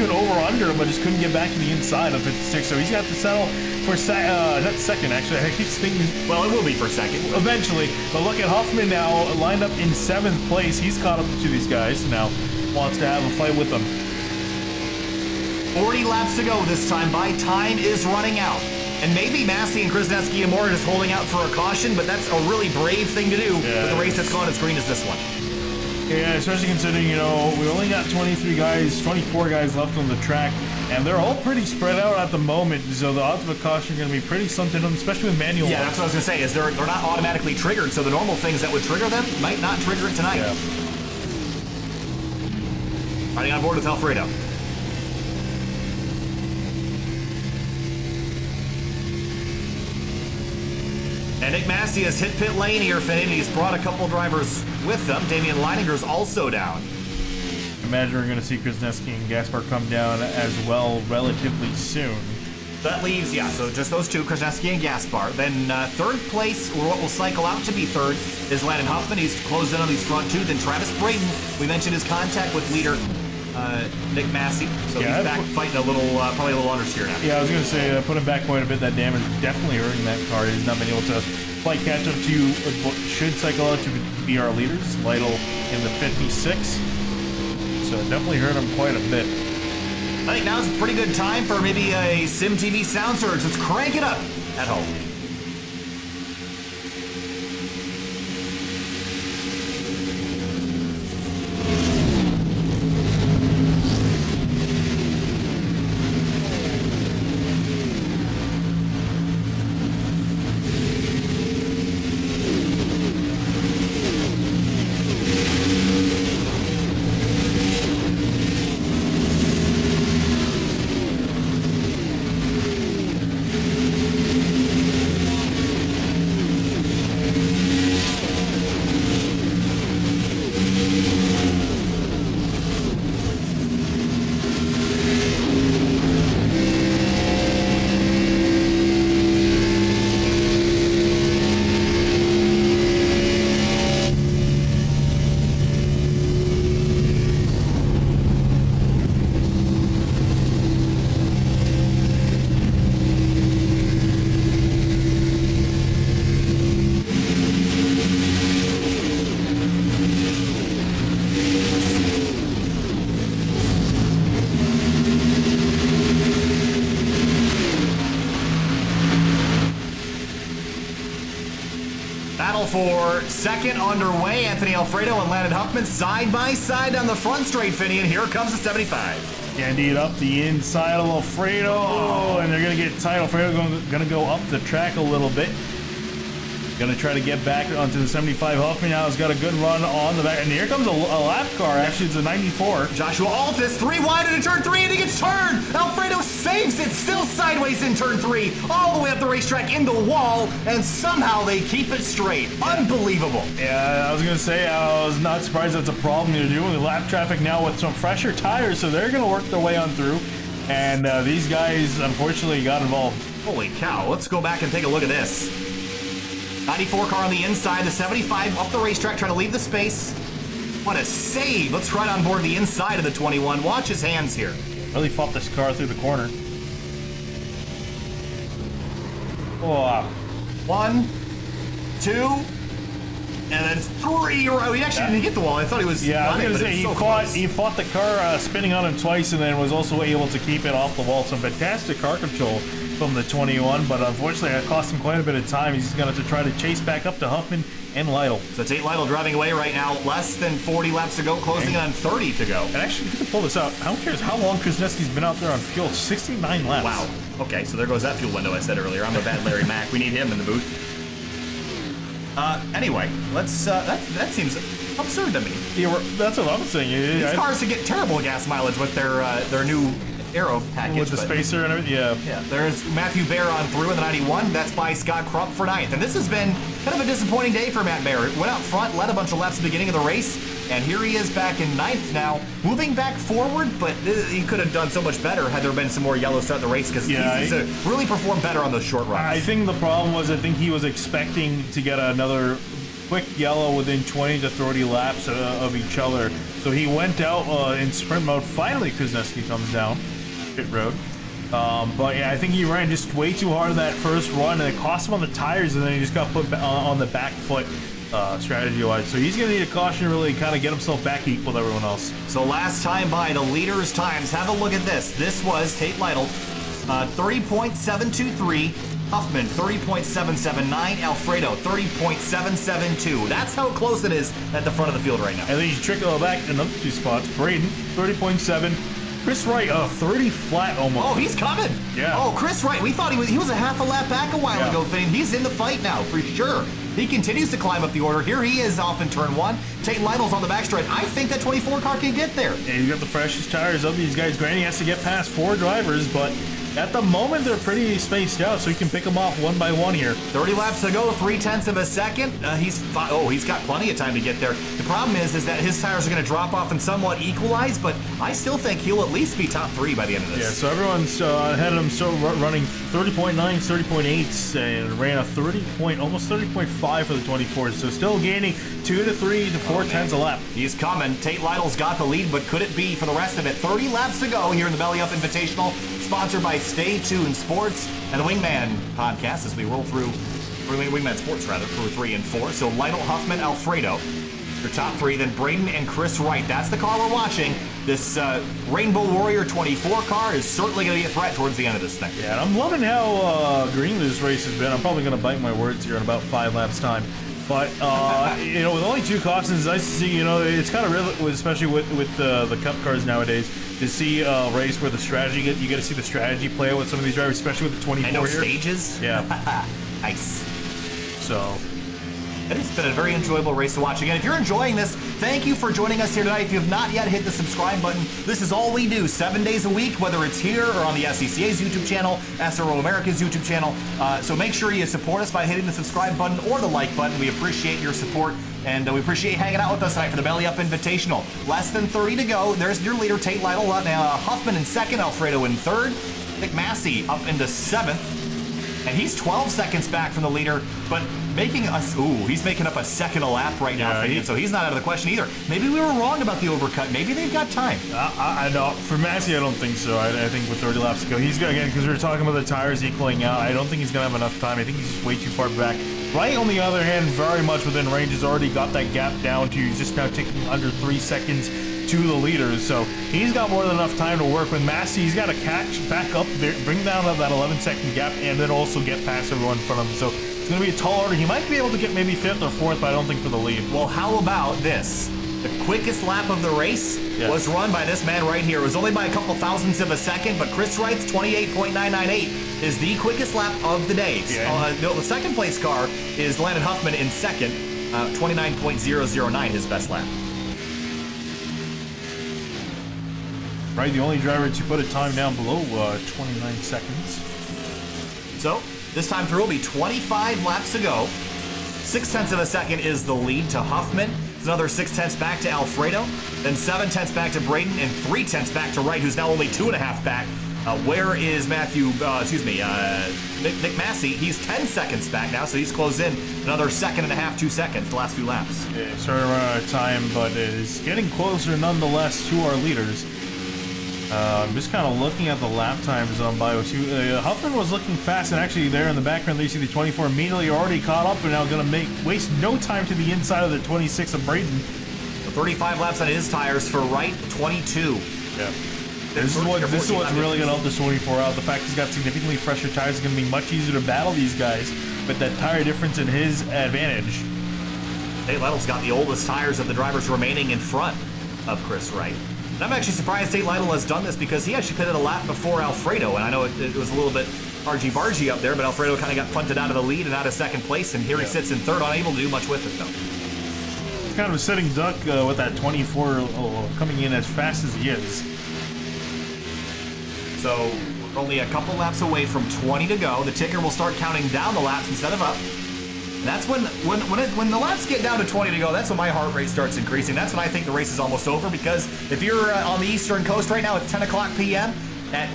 an over/under, but just couldn't get back to the inside of 56. So he's got to settle for not second. Actually, I keep thinking. Well, it will be for second eventually. But look at Huffman now, lined up in 7th place. He's caught up to these guys now. Wants to have a fight with them. 40 laps to go this time. Time is running out. And maybe Massey and Kuznetsky and Moore are just holding out for a caution, but that's a really brave thing to do with a race that's gone as green as this one. Yeah, especially considering, we only got 24 guys left on the track, and they're all pretty spread out at the moment, so the odds of a caution are going to be pretty something, especially with manual. Yeah, that's what I was going to say, is they're not automatically triggered, so the normal things that would trigger them might not trigger it tonight. Yeah. Riding on board with Alfredo. And Nick Massey has hit pit lane here, Finn, and he's brought a couple drivers with them. Damian Leininger's also down. I imagine we're going to see Kuznetsky and Gaspar come down as well relatively soon. That leaves, so just those two, Kuznetsky and Gaspar. Then 3rd place, or what will cycle out to be 3rd, is Landon Huffman. He's closed in on these front 2. Then Travis Braden, we mentioned his contact with leader Nick Massey. So he's back fighting a little, probably a little understeer now. Yeah, I was going to say, put him back quite a bit. That damage definitely hurting that car. He's not been able to fight catch up to what should cycle out to be our leaders. Lytle in the 56. So it definitely hurt him quite a bit. I think now's a pretty good time for maybe a SimTV sound surge. Let's crank it up at home. Battle for second underway. Anthony Alfredo and Landon Huffman side by side down the front straight, Finney, and here comes the 75. Indeed, up the inside of Alfredo. Oh, and they're going to get tight. Alfredo going to go up the track a little bit. Going to try to get back onto the 75. Huffman now has got a good run on the back. And here comes a lap car. Actually, it's a 94. Joshua Altus, 3 wide into turn 3, and he gets turned. Alfredo saves it, still sideways in turn 3, all the way up the racetrack in the wall, and somehow they keep it straight. Unbelievable. Yeah, I was going to say, I was not surprised that's a problem you're doing with lap traffic now with some fresher tires, so they're going to work their way on through. And these guys, unfortunately, got involved. Holy cow, let's go back and take a look at this. 94 car on the inside, the 75 up the racetrack, trying to leave the space. What a save. Let's ride on board the inside of the 21. Watch his hands here. Really fought this car through the corner. Oh, 1, 2, and then 3. Right, he actually didn't get the wall. I thought he was. yeah, I was running, going to but say, it was so close. he fought the car spinning on him twice and then was also able to keep it off the wall. Some fantastic car control from the 21, but unfortunately it cost him quite a bit of time. He's going to have to try to chase back up to Huffman and Lytle. So Tate Lytle driving away right now. Less than 40 laps to go, closing on 30 to go. And actually, if you can pull this out, I don't care how long Kuznetsky's been out there on fuel. 69 laps. Wow. Okay, so there goes that fuel window I said earlier. I'm a bad Larry Mack. We need him in the booth. Anyway, let's. That seems absurd to me. Yeah, that's what I'm saying. These cars to get terrible gas mileage with their new aero package. With the spacer and everything, yeah. Yeah, there's Matthew Baer on through in the 91. That's by Scott Crump for 9th. And this has been kind of a disappointing day for Matt Baer. Went out front, led a bunch of laps at the beginning of the race, and here he is back in 9th now, moving back forward, but he could have done so much better had there been some more yellows throughout the race, because he's really performed better on those short runs. I think the problem was, I think he was expecting to get another quick yellow within 20 to 30 laps of each other. So he went out in sprint mode. Finally, Kuznetsky comes down pit road. But yeah, I think he ran just way too hard in that first run, and it cost him on the tires, and then he just got put on the back foot strategy-wise. So he's going to need a caution to really kind of get himself back equal with everyone else. So last time by, the leaders' times. Have a look at this. This was Tate Lytle, 30.723. Huffman, 30.779. Alfredo, 30.772. That's how close it is at the front of the field right now. And then you trickle back another 2 spots. Braden, 30.7. Chris Wright, 30 flat almost. Oh, he's coming. Yeah. Oh, Chris Wright. We thought he was a half a lap back a while ago, Finn. He's in the fight now, for sure. He continues to climb up the order. Here he is off in turn 1. Tate Lytle's on the backstretch. I think that 24 car can get there. Yeah, he's got the freshest tires of these guys. Granted, he has to get past 4 drivers, but at the moment, they're pretty spaced out, so he can pick them off one by one here. 30 laps to go, 0.3 of a second. He's got plenty of time to get there. The problem is that his tires are going to drop off and somewhat equalize, but I still think he'll at least be top 3 by the end of this. Yeah, so everyone's ahead of him, so running 30.9, 30.8, and ran a almost 30.5 for the 24s, so still gaining 2 to 3 to 4 tenths a lap. He's coming. Tate Lytle's got the lead, but could it be for the rest of it? 30 laps to go here in the Belly Up Invitational, sponsored by Stay Tuned Sports and the Wingman podcast as we roll through Wingman Sports through 3 and 4. So Lytle, Huffman, Alfredo, your top 3, then Braden and Chris Wright. That's the car we're watching. This Rainbow Warrior 24 car is certainly going to be a threat towards the end of this thing. Yeah, and I'm loving how green this race has been. I'm probably going to bite my words here in about 5 laps time. But, with only 2 cautions, it's nice to see, it's kind of real, especially with the Cup cars nowadays, to see a race where the strategy, you get to see the strategy play out with some of these drivers, especially with the 24 and no here. stages. Yeah. Nice. So It's been a very enjoyable race to watch. Again, if you're enjoying this, thank you for joining us here tonight. If you have not yet hit the subscribe button, this is all we do 7 days a week, whether it's here or on the SCCA's YouTube channel, SRO America's YouTube channel. So make sure you support us by hitting the subscribe button or the like button. We appreciate your support, and we appreciate you hanging out with us tonight for the Belly Up Invitational. Less than 30 to go. There's your leader, Tate Lytle. Now Huffman in second, Alfredo in third. Nick Massey up into seventh. And he's 12 seconds back from the leader, but making us, he's making up a second a lap right now, so he's not out of the question either. Maybe we were wrong about the overcut. Maybe they've got time. I know. For Massey, I don't think so. I think with 30 laps to go, he's going to, again, because we were talking about the tires equaling out, I don't think he's going to have enough time. I think he's just way too far back. Wright, on the other hand, very much within range, has already got that gap down to, he's just now taking under 3 seconds to the leaders, so he's got more than enough time to work with. Massey, he's got to catch back up there, bring down that 11-second gap, and then also get past everyone in front of him. So it's going to be a tall order. He might be able to get maybe 5th or 4th, but I don't think for the lead. Well, how about this? The quickest lap of the race was run by this man right here. It was only by a couple thousandths of a second, but Chris Wright's 28.998 is the quickest lap of the day. Yeah. The second place car is Landon Huffman in second, 29.009, his best lap. Right, the only driver to put a time down below 29 seconds. So, this time through will be 25 laps to go. 0.6 of a second is the lead to Huffman. It's another 0.6 back to Alfredo. Then 0.7 back to Braden and 0.3 back to Wright, who's now only 2.5 back. Where is Nick Massey? He's 10 seconds back now, so he's closed in another 1.5, 2 seconds the last few laps. Yeah, started running out of time, but it is getting closer nonetheless to our leaders. I'm just kind of looking at the lap times on Bio 2. Huffman was looking fast, and actually there in the background, there you see the 24 immediately already caught up, and now going to waste no time to the inside of the 26 of Braden. So 35 laps on his tires for Wright, 22. Yeah. This is what's really going to help this 24 out. The fact he's got significantly fresher tires is going to be much easier to battle these guys with that tire difference in his advantage. Tate Lytle's got the oldest tires of the drivers remaining in front of Chris Wright. And I'm actually surprised Tate Lytle has done this because he actually pitted a lap before Alfredo, and I know it was a little bit argy-bargy up there, but Alfredo kind of got punted out of the lead and out of second place, and here he sits in third, unable to do much with it, though. It's kind of a sitting duck with that 24 coming in as fast as he is. So we're only a couple laps away from 20 to go. The ticker will start counting down the laps instead of up. And that's when the laps get down to 20 to go, that's when my heart rate starts increasing. That's when I think the race is almost over, because if you're on the Eastern Coast right now, it's 10 o'clock p.m. At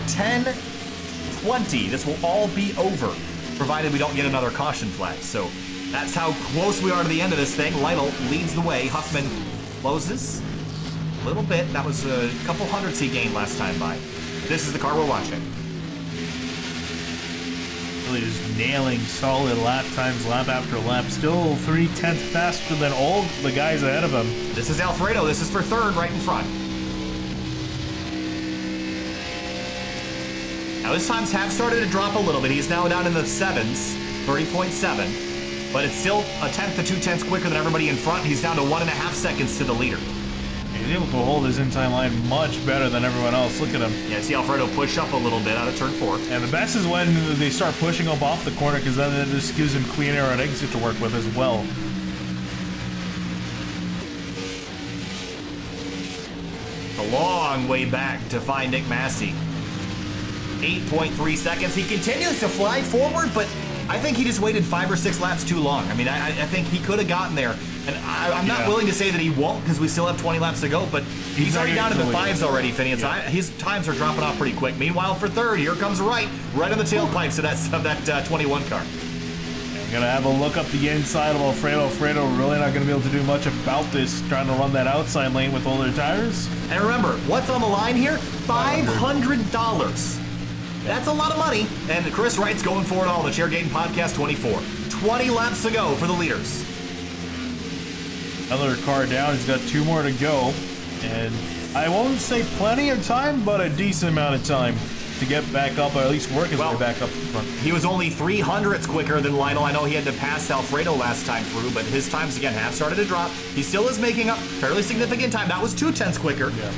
10:20, this will all be over, provided we don't get another caution flag. So that's how close we are to the end of this thing. Lytle leads the way. Huffman closes a little bit. That was a couple hundredths he gained last time by. This is the car we're watching. Really just nailing solid lap times, lap after lap. Still 0.3 faster than all the guys ahead of him. This is Alfredo. This is for third, right in front. Now his times have started to drop a little bit. He's now down in the 7s, 30.7. But it's still 1/10 to 2/10 quicker than everybody in front. He's down to 1.5 seconds to the leader. He's able to hold his in-time line much better than everyone else. Look at him. Yeah, see Alfredo push up a little bit out of turn 4. And the best is when they start pushing up off the corner, because then it just gives him clean air and exit to work with as well. A long way back to find Nick Massey. 8.3 seconds. He continues to fly forward, but I think he just waited 5 or 6 laps too long. I mean, I think he could have gotten there. And I'm not willing to say that he won't, because we still have 20 laps to go, but he's already down in the 5s already, Phineas. His times are dropping off pretty quick. Meanwhile, for third, here comes Wright, right on the tailpipes of that 21 car. I'm going to have a look up the inside of Alfredo. Alfredo really not going to be able to do much about this, trying to run that outside lane with all their tires. And remember, what's on the line here? $500. That's a lot of money. And Chris Wright's going for it all. The Chairgating Podcast 24. 20 laps to go for the leaders. Another car down. He's got 2 more to go. And I won't say plenty of time, but a decent amount of time to get back up, or at least work his way back up in front. He was only 0.03 quicker than Lytle. I know he had to pass Alfredo last time through, but his times again have started to drop. He still is making up fairly significant time. That was 0.2 quicker. Yeah.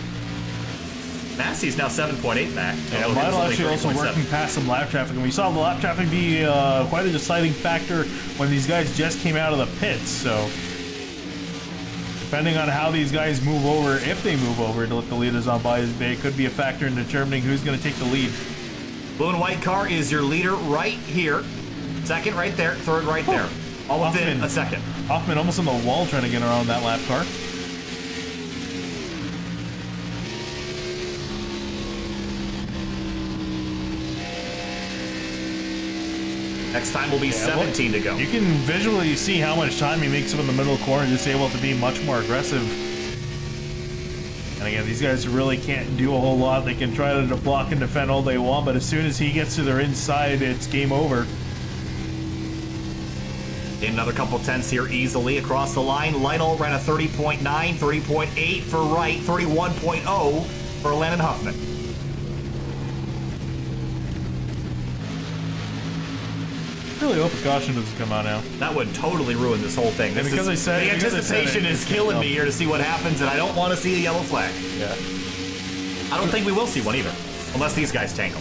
Massey's now 7.8 back. Yeah, Lytle actually also working past some lap traffic, and we saw the lap traffic be quite a deciding factor when these guys just came out of the pits, so depending on how these guys move over, if they move over to let the leaders on by, it could be a factor in determining who's going to take the lead. Blue and white car is your leader right here. Second right there, third right there. All within a second. Huffman almost on the wall trying to get around that lap car. Next time will be 17 to go. You can visually see how much time he makes up in the middle corner, just able to be much more aggressive. And again, these guys really can't do a whole lot. They can try to block and defend all they want, but as soon as he gets to their inside, it's game over. Another couple tenths here easily across the line. Lytle ran a 30.9, 30.8 for Wright, 31.0 for Landon Huffman. really hope a caution doesn't come out now. That would totally ruin this whole thing. And because I said the anticipation is killing me here to see what happens, and I don't want to see a yellow flag. Yeah. I don't think we will see one either, unless these guys tangle.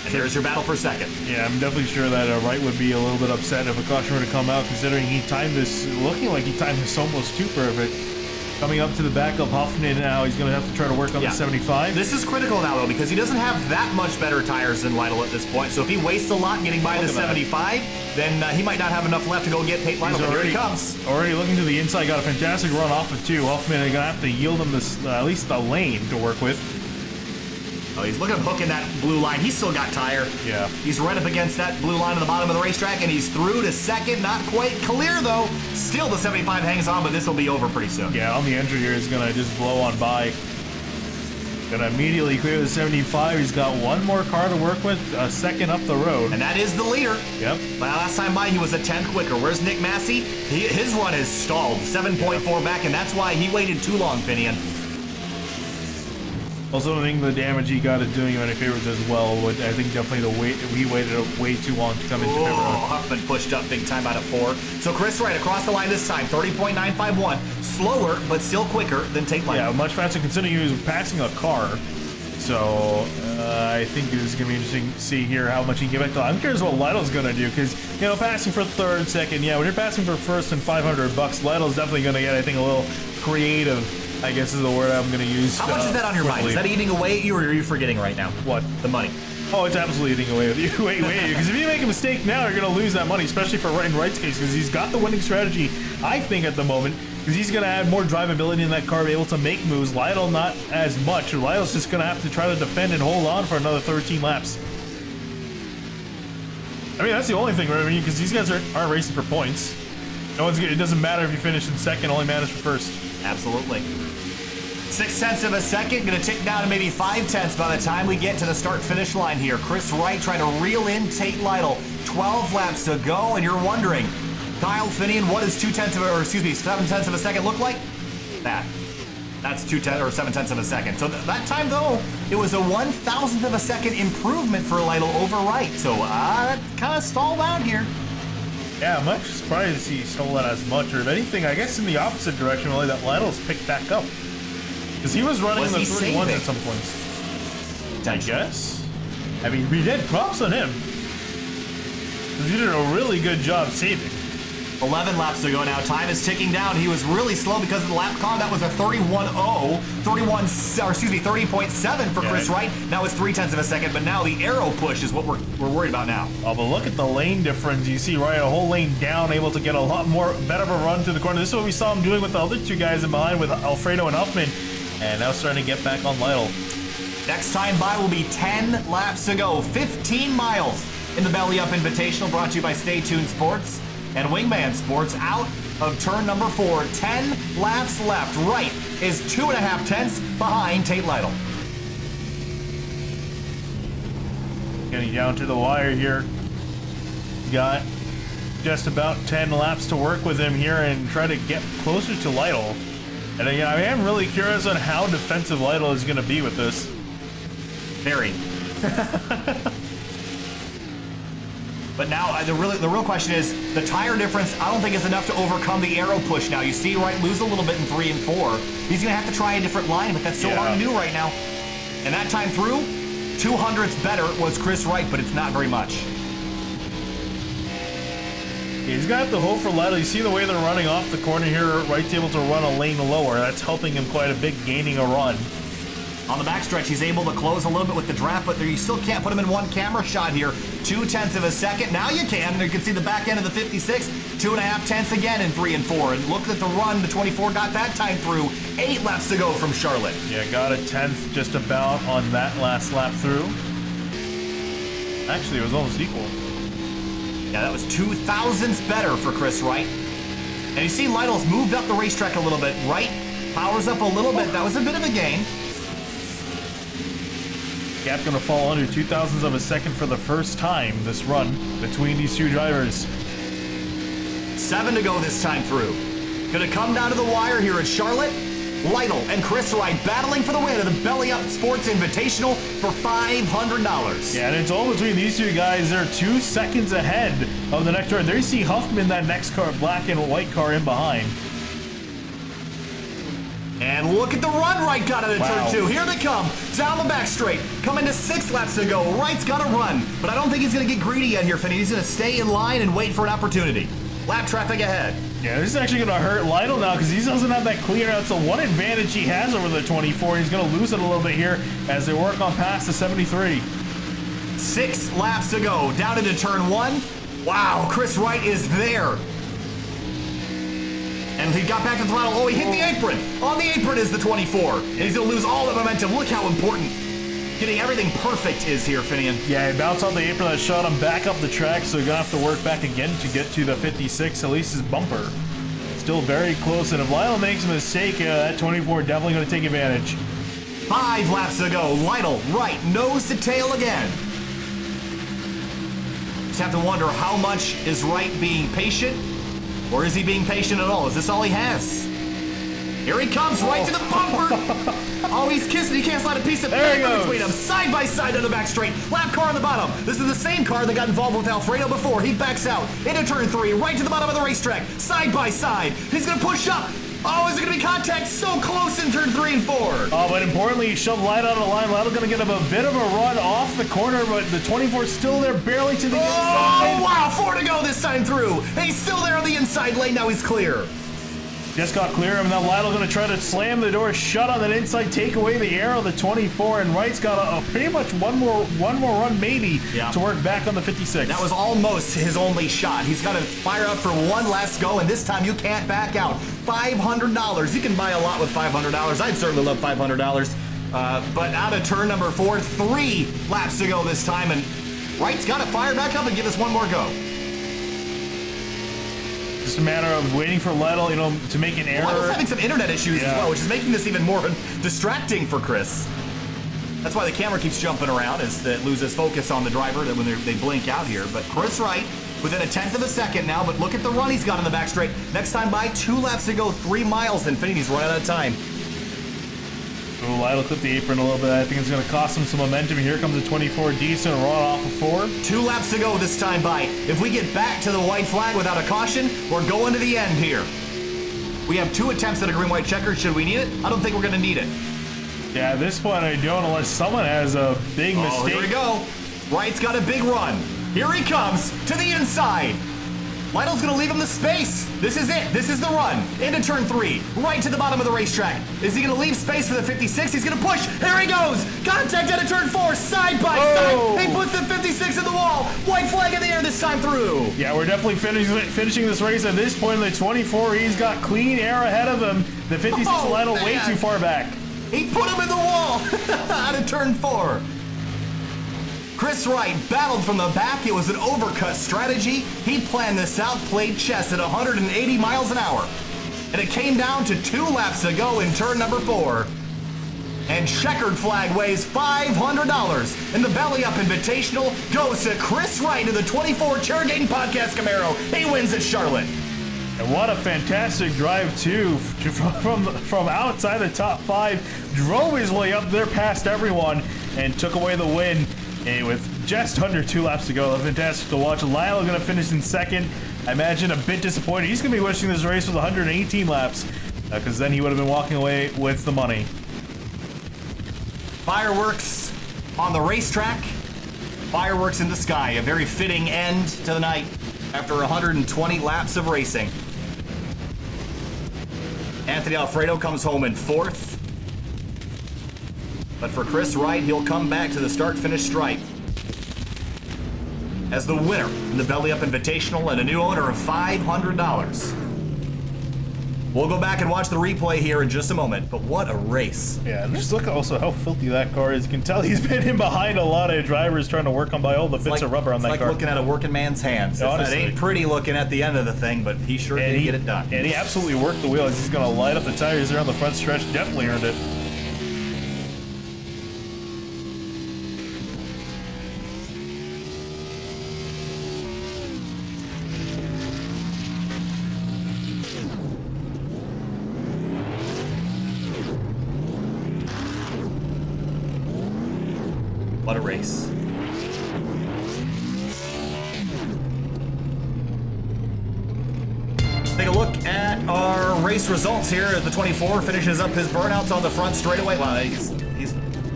And there's your battle for second. Yeah, I'm definitely sure that Wright would be a little bit upset if a caution were to come out, considering he timed this, looking like he timed this almost too perfect. Coming up to the back of Huffman now, he's going to have to try to work on the 75. This is critical now, though, because he doesn't have that much better tires than Lytle at this point. So if he wastes a lot getting by the 75, then he might not have enough left to go get Tate Lytle. But here he comes. Already looking to the inside, got a fantastic run off of 2. Huffman are going to have to yield him this, at least the lane to work with. Oh, he's looking at hooking that blue line. He's still got tire. Yeah. He's right up against that blue line at the bottom of the racetrack, and he's through to second. Not quite clear, though. Still the 75 hangs on, but this will be over pretty soon. Yeah, on the entry here, he's going to just blow on by. Going to immediately clear the 75. He's got one more car to work with, a second up the road. And that is the leader. Yep. Last time by, he was a 10th quicker. Where's Nick Massey? His run is stalled, 7.4 back, and that's why he waited too long, Finian. Also, I think the damage he got is doing you any favors as well. I think definitely the wait, he waited way too long to come into pit road. Huffman pushed up big time out of 4. So Chris Wright across the line this time, 30.951. Slower, but still quicker than Tate Lytle. Yeah, much faster considering he was passing a car. So I think this is going to be interesting to see here how much he can get back to. I'm curious what Lytle's going to do because, you know, passing for third, second, yeah, when you're passing for first and $500, Lytle's definitely going to get, I think, a little creative, I guess is the word I'm going to use. How much is that on your mind? Is that eating away at you, or are you forgetting right now? What? The money. Oh, it's absolutely eating away with you. Wait, because if you make a mistake now, you're going to lose that money, especially for in Wright's case, because he's got the winning strategy, I think, at the moment, because he's going to add more drivability in that car, be able to make moves. Lytle, not as much. Lytle's just going to have to try to defend and hold on for another 13 laps. I mean, that's the only thing, right? I mean, because these guys aren't racing for points. No one's. It doesn't matter if you finish in second, only matters for first. Absolutely. 0.6 of a second, going to tick down to maybe 0.5 by the time we get to the start-finish line here. Chris Wright trying to reel in Tate Lytle. 12 laps to go, and you're wondering, Kyle Finian, what does 7/10 of a second look like? That's 7/10 of a second. So that time, though, it was a 1,000th of a second improvement for Lytle over Wright. So that kind of stalled out here. Yeah, I'm actually surprised to see he stole that as much, or if anything, I guess in the opposite direction, really, that Lytle's picked back up. Because he was running in the 31 at some points. I guess. I mean, we did props on him. He did a really good job saving. 11 laps to go now. Time is ticking down. He was really slow because of the lap con. That was a 30.7 for Chris Wright. Now it's 0.3 of a second, but now the arrow push is what we're worried about now. Oh, but look at the lane difference. You see Wright a whole lane down, able to get a lot more, better of a run to the corner. This is what we saw him doing with the other two guys in behind with Alfredo and Huffman. And now starting to get back on Lytle. Next time by will be 10 laps to go. 15 miles in the Belly Up Invitational, brought to you by Stay Tuned Sports and Wingman Sports. Out of turn number 4, 10 laps left. Wright is 2.5 tenths behind Tate Lytle. Getting down to the wire here. Got just about 10 laps to work with him here and try to get closer to Lytle. And again, I am really curious on how defensive Lytle is going to be with this. Very. But now the real question is, the tire difference I don't think is enough to overcome the arrow push now. You see Wright lose a little bit in 3 and 4. He's going to have to try a different line, but that's so hard to do right now. And that time through, 200ths better was Chris Wright, but it's not very much. He's got the hope for Lytle. You see the way they're running off the corner here. Wright's able to run a lane lower. That's helping him quite a bit, gaining a run. On the backstretch, he's able to close a little bit with the draft, but you still can't put him in one camera shot here. 0.2 of a second. Now you can. You can see the back end of the 56. 2.5 tenths again in 3 and 4. And look at the run. The 24 got that time through. 8 laps to go from Charlotte. Yeah, got a 10th just about on that last lap through. Actually, it was almost equal. Yeah, that was 2,000ths better for Chris Wright. And you see Lytle's moved up the racetrack a little bit. Wright powers up a little bit. That was a bit of a gain. Gap going to fall under 2,000ths of a second for the first time this run between these two drivers. 7 to go this time through. Going to come down to the wire here at Charlotte. Lytle and Chris Wright battling for the win of the Belly Up Sports Invitational for $500. Yeah, and it's all between these two guys. They're 2 seconds ahead of the next driver. There you see Huffman, that next car, black and white car in behind. And look at the run Wright got into turn 2. Here they come, down the back straight. Coming to 6 laps to go. Wright's got to run, but I don't think he's going to get greedy yet here, Finney. He's going to stay in line and wait for an opportunity. Lap traffic ahead. Yeah, this is actually going to hurt Lytle now because he doesn't have that clear out. So one advantage he has over the 24. He's going to lose it a little bit here as they work on past the 73. 6 laps to go, down into turn 1. Wow, Chris Wright is there. And he got back to the throttle. Oh, he hit the apron. On the apron is the 24. And he's going to lose all the momentum. Look how important getting everything perfect is here, Finian. Yeah, he bounced off the apron that shot him back up the track, so he's going to have to work back again to get to the 56, at least his bumper. Still very close, and if Lytle makes a mistake, that 24 definitely going to take advantage. 5 laps to go. Lytle, Wright, nose to tail again. Just have to wonder how much is Wright being patient, or is he being patient at all? Is this all he has? Here he comes, right to the bumper. Oh, he's kissing. He can't slide a piece of paper between them. Side by side on the back straight. Lap car on the bottom. This is the same car that got involved with Alfredo before. He backs out into turn 3, right to the bottom of the racetrack. Side by side. He's going to push up. Oh, is it going to be contact? So close in turn 3 and 4. Oh, but importantly, he shoved Lytle out of the line. Lytle's going to get him a bit of a run off the corner, but the 24's still there, barely to the inside. Oh, wow. 4 to go this time through. He's still there on the inside lane. Now he's clear. Just got clear, and now Lytle going to try to slam the door shut on that inside, take away the air of the 24, and Wright's got a pretty much one more run maybe to work back on the 56. That was almost his only shot. He's got to fire up for one last go, and this time you can't back out. $500. You can buy a lot with $500. I'd certainly love $500. But out of turn number 4, 3 laps to go this time, and Wright's got to fire back up and give us one more go. Just a matter of waiting for Lytle, to make an error. Lytle's having some internet issues as well, which is making this even more distracting for Chris. That's why the camera keeps jumping around, as that loses focus on the driver when they blink out here. But Chris Wright, within a 1/10 of a second now, but look at the run he's got in the back straight. Next time by 2 laps to go, 3 miles, then Infiniti's running out of time. Oh, Lytle clipped the apron a little bit. I think it's going to cost him some momentum. Here comes a 24 decent run off of 4. 2 laps to go this time by. If we get back to the white flag without a caution, we're going to the end here. We have 2 attempts at a green-white checker. Should we need it? I don't think we're going to need it. Yeah, at this point I don't, unless someone has a big mistake. Here we go. Wright's got a big run. Here he comes to the inside. Lytle's going to leave him the space. This is it. This is the run. Into turn 3. Right to the bottom of the racetrack. Is he going to leave space for the 56? He's going to push. Here he goes. Contact into turn 4. Side by side. He puts the 56 in the wall. White flag in the air this time through. Yeah, we're definitely finishing this race at this point in the 24. He's got clean air ahead of him. The 56 Lytle way too far back. He put him in the wall. Out of turn 4. Chris Wright battled from the back. It was an overcut strategy. He planned this out, played chess at 180 miles an hour. And it came down to 2 laps to go in turn number 4. And checkered flag weighs $500. And the Belly Up Invitational goes to Chris Wright in the 24 Chairgating Podcast Camaro. He wins at Charlotte. And what a fantastic drive, too, from outside the top 5. Drove his way up there past everyone and took away the win. And with just under 2 laps to go, fantastic to watch. Lytle going to finish in second. I imagine a bit disappointed. He's going to be wishing this race was 118 laps, because then he would have been walking away with the money. Fireworks on the racetrack. Fireworks in the sky. A very fitting end to the night after 120 laps of racing. Anthony Alfredo comes home in 4th. But for Chris Wright, he'll come back to the start-finish stripe as the winner in the Belly Up Invitational and a new owner of $500. We'll go back and watch the replay here in just a moment, but what a race. Yeah, and just look also how filthy that car is. You can tell he's been in behind a lot of drivers trying to work on by all the bits of rubber on that car. It's like looking at a working man's hands. It ain't pretty looking at the end of the thing, but he sure did get it done. And he absolutely worked the wheels. He's going to light up the tires there on the front stretch. Definitely earned it. What a race. Take a look at our race results here. The 24 finishes up his burnouts on the front straightaway. Wow, he's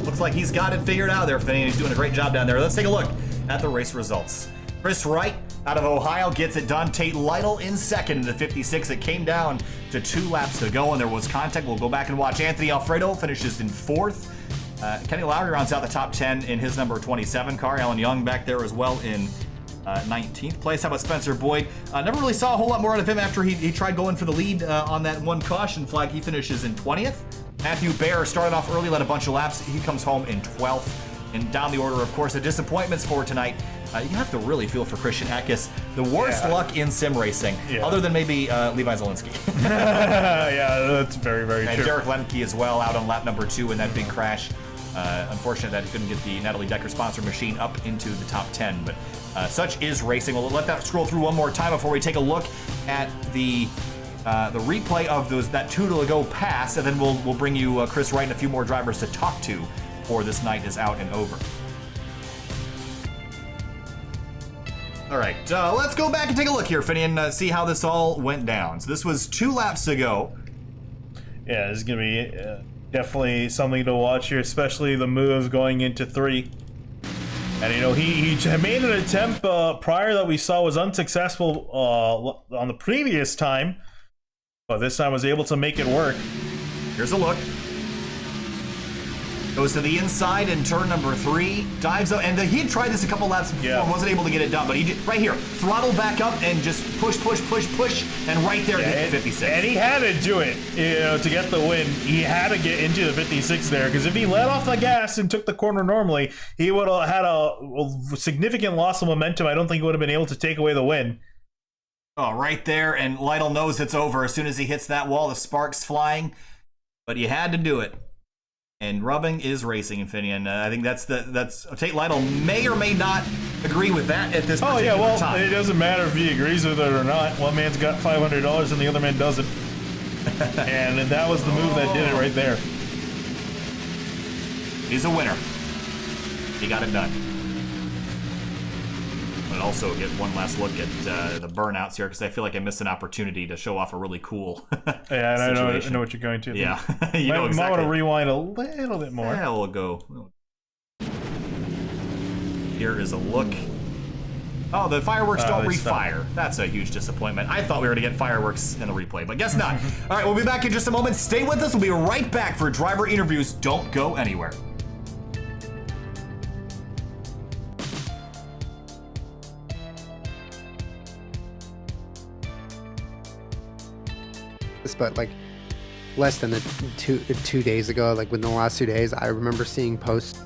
looks like he's got it figured out there, Finney. He's doing a great job down there. Let's take a look at the race results. Chris Wright out of Ohio gets it done. Tate Lytle in second in the 56. It came down to 2 laps to go, and there was contact. We'll go back and watch. Anthony Alfredo finishes in 4th. Kenny Lowry rounds out the top 10 in his number 27 car. Alan Young back there as well in 19th place. How about Spencer Boyd? Never really saw a whole lot more out of him after he tried going for the lead on that one caution flag. He finishes in 20th. Matthew Baer started off early, led a bunch of laps. He comes home in 12th. And down the order, of course, the disappointments for tonight. You have to really feel for Christian Eckes. The worst luck in sim racing, other than maybe Levi Zielinski. Yeah, that's very, very and true. Derek Lemke as well, out on lap number 2 in that big crash. Unfortunate that he couldn't get the Natalie Decker sponsor machine up into the top 10, but such is racing. We'll let that scroll through one more time before we take a look at the replay of that 2 to go pass, and then we'll bring you Chris Wright and a few more drivers to talk to before this night is out and over. All right, let's go back and take a look here, Finney, and see how this all went down. So this was 2 laps ago. Yeah, this is going to be definitely something to watch here, especially the moves going into 3. And, you know, he made an attempt prior that we saw was unsuccessful on the previous time, but this time was able to make it work. Here's a look. Goes to the inside in turn number 3, dives up, and he had tried this a couple laps before and wasn't able to get it done, but he did, right here, throttle back up and just push, and right there hits the 56. And he had to do it, you know, to get the win. He had to get into the 56 there, because if he let off the gas and took the corner normally, he would have had a significant loss of momentum. I don't think he would have been able to take away the win. Oh, right there, and Lytle knows it's over as soon as he hits that wall, the sparks flying, but you had to do it. And rubbing is racing, Infineon. I think that's Tate Lytle may or may not agree with that at this particular time. It doesn't matter if he agrees with it or not. One man's got $500 and the other man doesn't. And that was the move that did it right there. He's a winner. He got it done. But also get one last look at the burnouts here, because I feel like I missed an opportunity to show off a really cool yeah, and I know what you're going to. Yeah, you know exactly. Might want to rewind a little bit more. Yeah, we'll go. Here is a look. Oh, the fireworks don't refire. That's a huge disappointment. I thought we were going to get fireworks in the replay, but guess not. All right, we'll be back in just a moment. Stay with us. We'll be right back for driver interviews. Don't go anywhere. But like less than two days ago, like within the last 2 days, I remember seeing posts.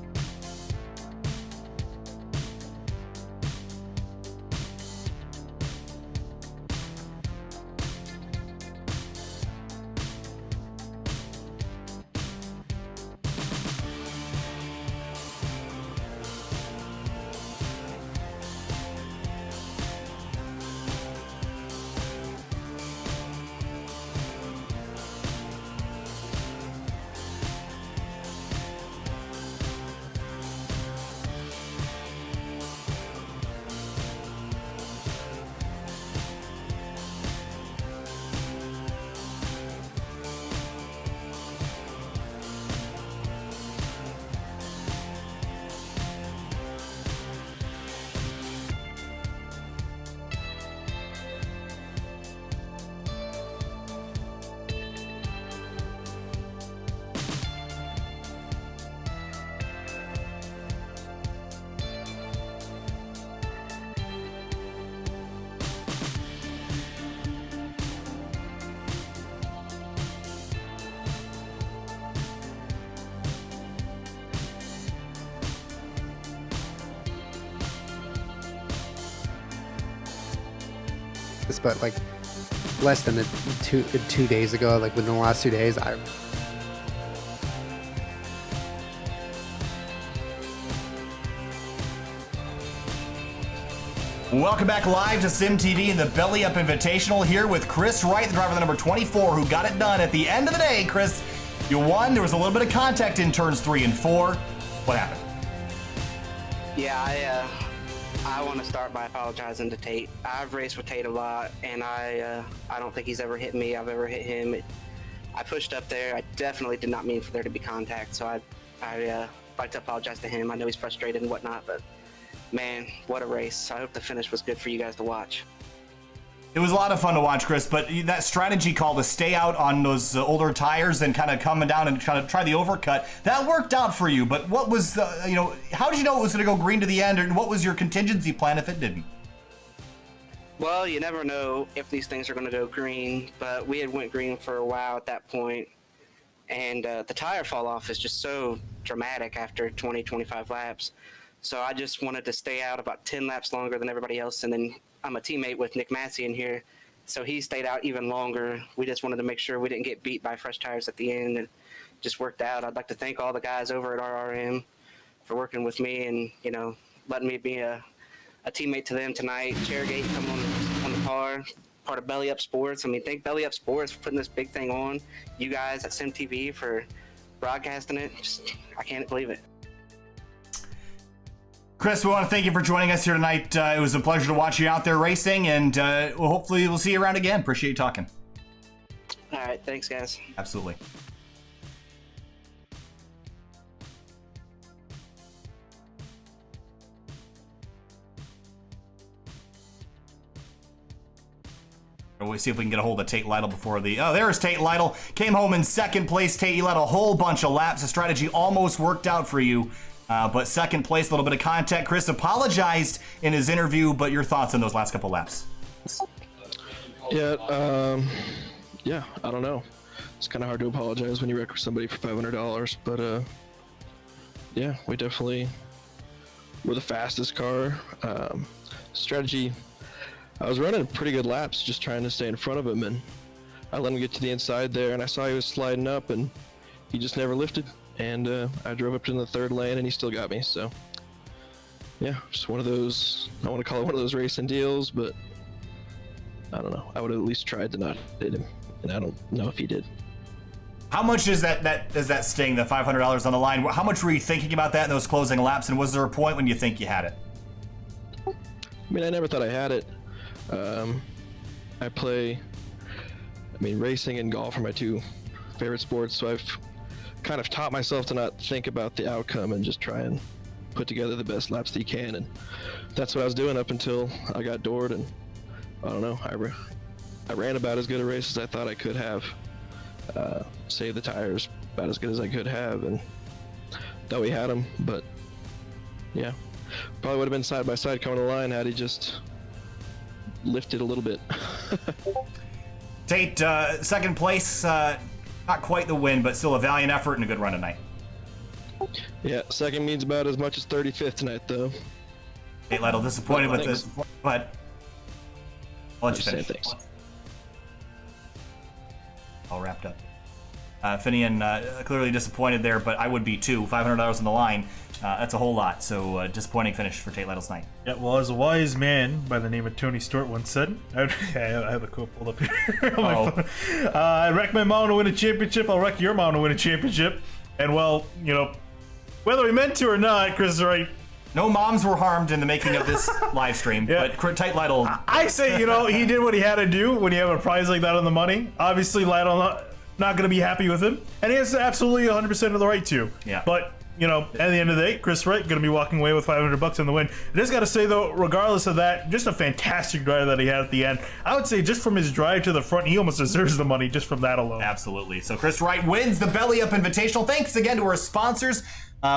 But like less than two days ago, like within the last 2 days, Welcome back live to Sim TV in the Belly Up Invitational, here with Chris Wright, the driver of the number 24, who got it done at the end of the day. Chris, you won. There was a little bit of contact in turns 3 and 4. What happened? Yeah, I want to start by apologizing to Tate. I've raced with Tate a lot, and I don't think he's ever hit me. I've ever hit him. I pushed up there. I definitely did not mean for there to be contact, so I like to apologize to him. I know he's frustrated and whatnot, but man, what a race. I hope the finish was good for you guys to watch. It was a lot of fun to watch, Chris, but that strategy call to stay out on those older tires and kind of coming down and kind of try the overcut, that worked out for you. But what was, how did you know it was going to go green to the end, and what was your contingency plan if it didn't? Well, you never know if these things are going to go green, but we had went green for a while at that point, and the tire fall off is just so dramatic after 20, 25 laps. So I just wanted to stay out about 10 laps longer than everybody else, and then I'm a teammate with Nick Massey in here, so he stayed out even longer. We just wanted to make sure we didn't get beat by fresh tires at the end, and just worked out. I'd like to thank all the guys over at RRM for working with me and, letting me be a teammate to them tonight. Chairgate come on the car, part of Belly Up Sports. I mean, thank Belly Up Sports for putting this big thing on. You guys at SimTV for broadcasting it. I can't believe it. Chris, we want to thank you for joining us here tonight. It was a pleasure to watch you out there racing, and hopefully we'll see you around again. Appreciate you talking. All right, thanks, guys. Absolutely. We'll see if we can get a hold of Tate Lytle before the... Oh, there's Tate Lytle. Came home in second place. Tate, you led a whole bunch of laps. The strategy almost worked out for you. But second place, a little bit of contact. Chris apologized in his interview, but your thoughts on those last couple laps? Yeah, I don't know. It's kind of hard to apologize when you wreck somebody for $500, but yeah, we definitely were the fastest car. Strategy, I was running pretty good laps, just trying to stay in front of him, and I let him get to the inside there, and I saw he was sliding up, and he just never lifted. And I drove up to the third lane, and he still got me. So, yeah, just one of those, I want to call it one of those racing deals, but I don't know. I would have at least tried to not hit him, and I don't know if he did. How much does that sting, the $500 on the line? How much were you thinking about that in those closing laps, and was there a point when you think you had it? I mean, I never thought I had it. Racing and golf are my two favorite sports, so I've kind of taught myself to not think about the outcome and just try and put together the best laps that you can, and that's what I was doing up until I got doored, and I don't know, I ran about as good a race as I thought I could have, saved the tires about as good as I could have, and thought we had them, but yeah, probably would have been side by side coming to the line had he just lifted a little bit. Tate, second place, not quite the win, but still a valiant effort and a good run tonight. Yeah, second means about as much as 35th tonight, though. Tate Lytle disappointed with this, but I'll let you finish. Thanks. All wrapped up. Finian clearly disappointed there, but I would be too. $500 on the line. That's a whole lot. So disappointing finish for Tate Lytle's night. Yeah, well, as a wise man by the name of Tony Stewart once said, I have the quote pulled up here on my phone. I wreck my mom to win a championship. I'll wreck your mom to win a championship. And well, whether we meant to or not, Chris is right. No moms were harmed in the making of this live stream, Yeah. but Tate Lytle... I say, he did what he had to do when you have a prize like that on the money. Obviously, Lytle not going to be happy with him, and he has absolutely 100% of the right to. Yeah. But, at the end of the day, Chris Wright going to be walking away with $500 on the win. I just got to say, though, regardless of that, just a fantastic drive that he had at the end. I would say just from his drive to the front, he almost deserves the money just from that alone. Absolutely. So Chris Wright wins the Belly Up Invitational. Thanks again to our sponsors.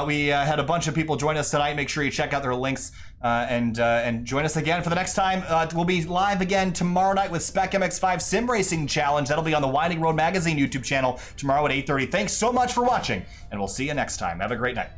We had a bunch of people join us tonight. Make sure you check out their links and join us again for the next time. We'll be live again tomorrow night with Spec MX5 Sim Racing Challenge. That'll be on the Winding Road Magazine YouTube channel tomorrow at 8:30. Thanks so much for watching, and we'll see you next time. Have a great night.